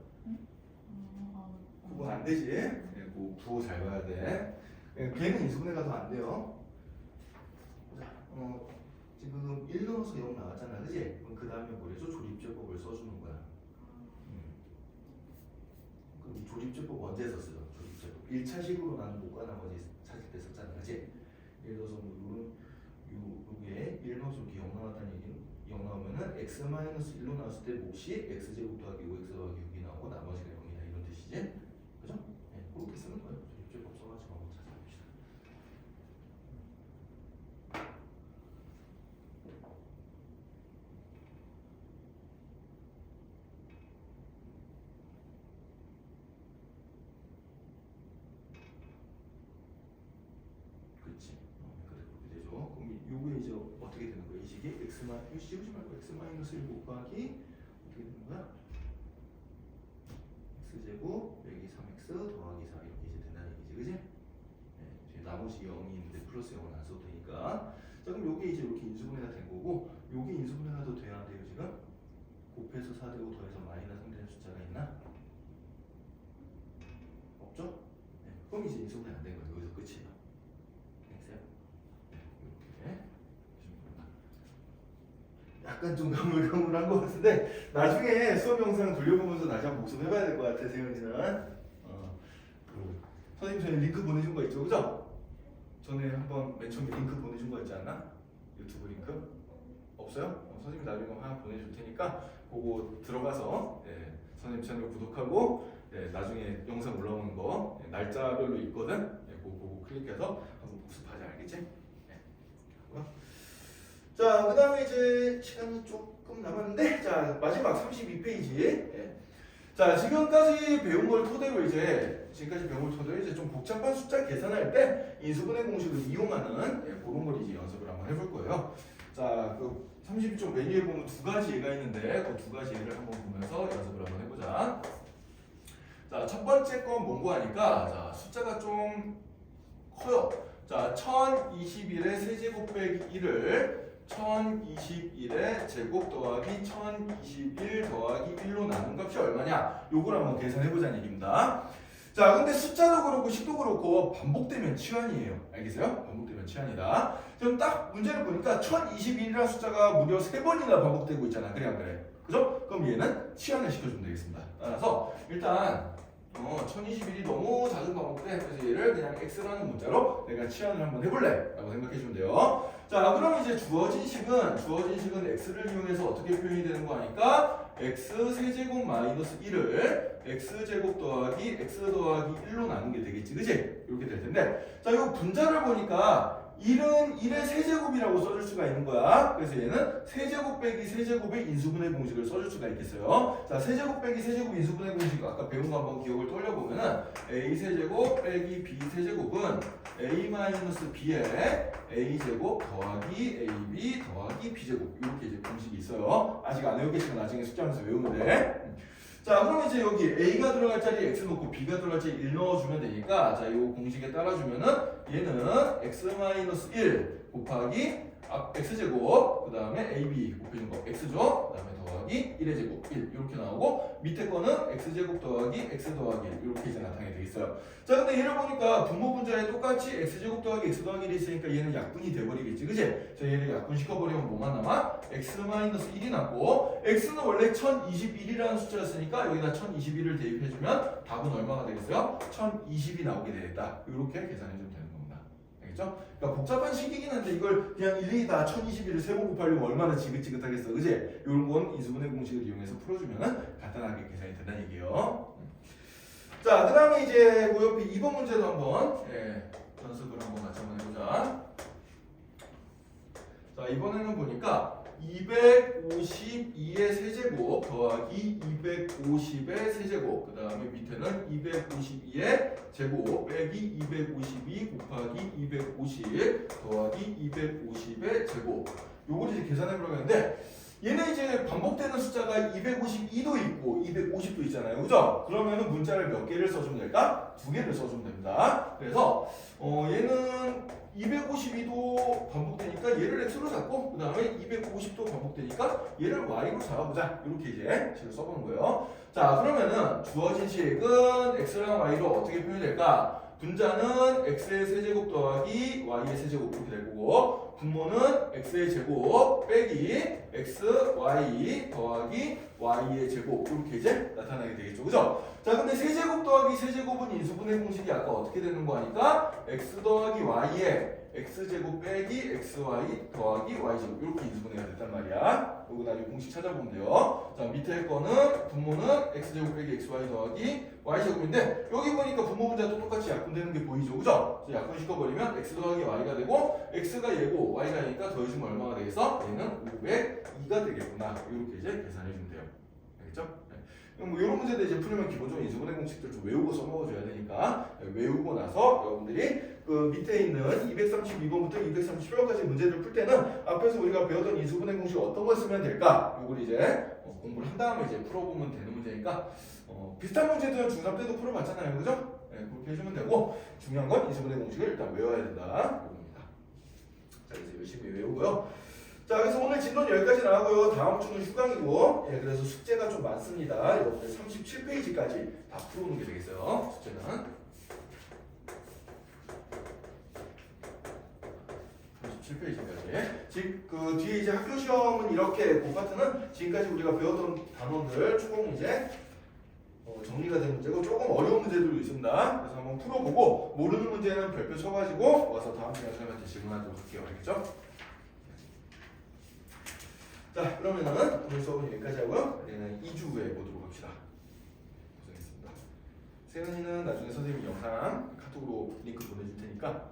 구분 안 되지? 그 부호 잘 봐야 돼. 걔는 인수분해가 더 안 돼요. 자, 지금 1 넣어서 0 나왔잖아, 그지? 그럼 그 다음에 뭐래죠? 조립제법을 써주는 거야. 그럼 이 조립제법 언제 썼어요? 조립제법 1차식으로 나는 못과 나머지 찾을 때 썼잖아, 그지? 예를 들어서 뭐 요게 1 넣어서 이렇게 0 나왔다는 얘기는 0 나오면은 x-1로 나왔을 때 몫이 x제곱 더하기 5x 더하기 6이 나오고 나머지가 0이다 이런 뜻이지? 그죠? 네, 그렇게 쓰는 거예요. 조립제법 써가지고 한번 찾아봅시다. 그렇지. 그렇게 되죠. 그럼 요게 이제 어떻게 되는 거야? 이 식이 이거 씌우지 말고 x-1 곱하기 어떻게 되는 거야? x제곱 빼기 3x 더하기 4 이렇게 이제 된다는 얘기지, 그지? 네, 나머지 0이 있는데 플러스 0은 안 써도 되니까. 자, 그럼 요게 이제 이렇게 인수분해가 된 거고, 요게 인수분해가 더 돼야 안 돼요, 지금? 곱해서 4되고 더해서 마이너스 3되는 숫자가 있나? 없죠? 네, 그럼 이제 인수분해 안 된 거예요. 여기서 끝이에요. 됐어요? 네, 이렇게. 약간 좀 가물가물한 것 같은데 나중에 수업 영상 돌려보면서 다시 한번 복습해봐야 될 것 같아, 세영이는. 선생님 전에 링크 보내준 거 있죠, 그죠? 전에 한번 맨 처음에 링크 보내준 거 있지 않나? 유튜브 링크? 없어요? 선생님 나중에 하나 보내줄 테니까 그거 들어가서 선생님 채널 구독하고 나중에 영상 올라오는 거 날짜별로 있거든? 그거 클릭해서 한번 복습하자, 알겠지? 자, 그 다음에 이제 시간이 조금 남았는데, 자, 마지막 32페이지. 자, 지금까지 배운 걸 토대로 이제 좀 복잡한 숫자 계산할 때 인수분해 공식을 이용하는 그런 걸 이제 연습을 한번 해볼 거예요. 자, 그 32쪽 메뉴에 보면 두 가지 예가 있는데, 그 두 가지 예를 한번 보면서 연습을 한번 해보자. 자, 첫 번째 건 뭔고 하니까, 자, 숫자가 좀 커요. 자, 1021의 세제곱 빼기 1을 1021의 제곱 더하기 1021 더하기 1로 나눈 값이 얼마냐? 요걸 한번 계산해보자는 얘기입니다. 자, 근데 숫자도 그렇고 식도 그렇고 반복되면 치환이에요. 알겠어요? 반복되면 치환이다. 지금 딱 문제를 보니까 1021이라는 숫자가 무려 3번이나 반복되고 있잖아. 그래 안 그래? 그죠? 그럼 얘는 치환을 시켜주면 되겠습니다. 따라서 일단 1021이 너무 자주 반복돼. 그래서 얘를 그냥 x라는 문자로 내가 치환을 한번 해볼래 라고 생각해주면 돼요. 자, 그럼 이제 주어진 식은 x를 이용해서 어떻게 표현이 되는 거 하니까 x 세제곱 마이너스 1을 x제곱 더하기 x 더하기 1로 나눈 게 되겠지, 그치? 이렇게 될 텐데, 자, 이거 분자를 보니까 1은 1의 세제곱이라고 써줄 수가 있는 거야. 그래서 얘는 세제곱 빼기 세제곱의 인수분해 공식을 써줄 수가 있겠어요. 자, 세제곱 빼기 세제곱 인수분해 공식 아까 배운 거 한번 기억을 돌려보면은 a 세제곱 빼기 b 세제곱은 a-b의 a제곱 더하기 ab 더하기 b제곱 이렇게 이제 공식이 있어요. 아직 안 외우겠지만 나중에 숙제하면서 외우면 돼. 자, 그럼 이제 여기 a가 들어갈 자리에 x 넣고 b가 들어갈 자리에 1 넣어주면 되니까, 자, 이 공식에 따라주면은 얘는 x-1 곱하기 x제곱 그 다음에 ab 곱해준 거 x죠. 그 다음에 더하기 1의 제곱 1 이렇게 나오고, 밑에 거는 x제곱 더하기 x 더하기 1 이렇게 이제 나타나게 돼 있어요. 자, 근데 얘를 보니까 분모 분자에 똑같이 x제곱 더하기 x 더하기 1이 있으니까 얘는 약분이 돼버리겠지, 그치? 자, 얘를 약분 시켜버리면 뭐만 남아? x-1이 남고, x는 원래 1021이라는 숫자였으니까 여기다 1021을 대입해주면 답은 얼마가 되겠어요? 1020이 나오게 되겠다. 이렇게 계산해주면 되는 겁니다. 알겠죠? 그러니까 복잡한 식이긴 한데 이걸 그냥 일일이 다 1021을 세번 곱하려면 얼마나 지긋지긋하겠어, 그지? 이런 건 인수분해 공식을 이용해서 풀어주면 간단하게 계산이 된다는 얘기예요. 자, 그 다음에 이제 그 옆에 2번 문제도 한번 연습을 한번 같이 한번 해보자. 자, 이번에는 보니까 252의 세제곱 더하기 250의 세제곱 그 다음에 밑에는 252의 제곱 빼기 252 곱하기 250 더하기 250의 제곱 요걸 이제 계산해 보려고 했는데, 얘는 이제 반복되는 숫자가 252도 있고 250도 있잖아요. 그죠? 그러면은 문자를 몇 개를 써주면 될까? 2개를 써주면 됩니다. 그래서 얘는 252도 반복되니까 얘를 x로 잡고 그 다음에 250도 반복되니까 얘를 y로 잡아보자. 이렇게 이제 식을 써보는 거예요. 자, 그러면은 주어진 식은 x랑 y로 어떻게 표현이 될까? 분자는 x의 세제곱 더하기 y의 세제곱 이렇게 될 거고, 분모는 x의 제곱 빼기 x, y 더하기 y의 제곱 이렇게 이제 나타나게 되겠죠. 그죠? 자, 근데 세제곱 더하기 세제곱은 인수분해 공식이 아까 어떻게 되는 거 하니까 x 더하기 y에 x제곱 빼기 xy 더하기 y제곱 이렇게 인수분해가 됐단 말이야. 요거 나중에 공식 찾아보면 돼요. 자, 밑에 거는 분모는 x제곱 빼기 xy 더하기 y제곱인데 여기 보니까 분모 분자도 똑같이 약분되는 게 보이죠. 그죠? 그래서 약분시켜버리면 x 더하기 y가 되고 x가 얘고 y가 얘니까 더해주면 얼마가 되겠어? 얘는 502가 되겠구나. 이렇게 이제 계산해주면 돼요. 알겠죠? 뭐 이런 문제들 이제 풀려면 기본적으로 인수분해 공식들 좀 외우고 써먹어줘야 되니까 외우고 나서 여러분들이 그 밑에 있는 232번부터 238번까지 문제들 풀 때는 앞에서 우리가 배웠던 인수분해 공식 어떤 걸 쓰면 될까? 요걸 이제 공부를 한 다음에 이제 풀어보면 되는 문제니까 비슷한 문제들은 중3 때도 풀어봤잖아요. 그죠? 네, 그렇게 해주면 되고 중요한 건 인수분해 공식을 일단 외워야 된다. 이겁니다. 자, 이제 열심히 외우고요. 자, 그래서 오늘 진도는 여기까지 나가고요. 다음 주는 휴강이고, 예, 그래서 숙제가 좀 많습니다. 여러분들 37페이지까지 다 풀어오는 게 되겠어요. 숙제는 37페이지까지. 즉, 그 뒤에 이제 학교 시험은 이렇게 그 파트는 지금까지 우리가 배웠던 단원들 총 이제 정리가 된 문제고 조금 어려운 문제들도 있습니다. 그래서 한번 풀어보고 모르는 문제는 별표 쳐가지고 와서 다음 시간에 선생님한테 질문하도록 할게요. 알겠죠? 자, 그러면은 오늘 수업은 여기까지 하고요. 우리는 2주 후에 보도록 합시다. 고생했습니다. 세은이는 나중에 선생님이 영상 카톡으로 링크 보내줄 테니까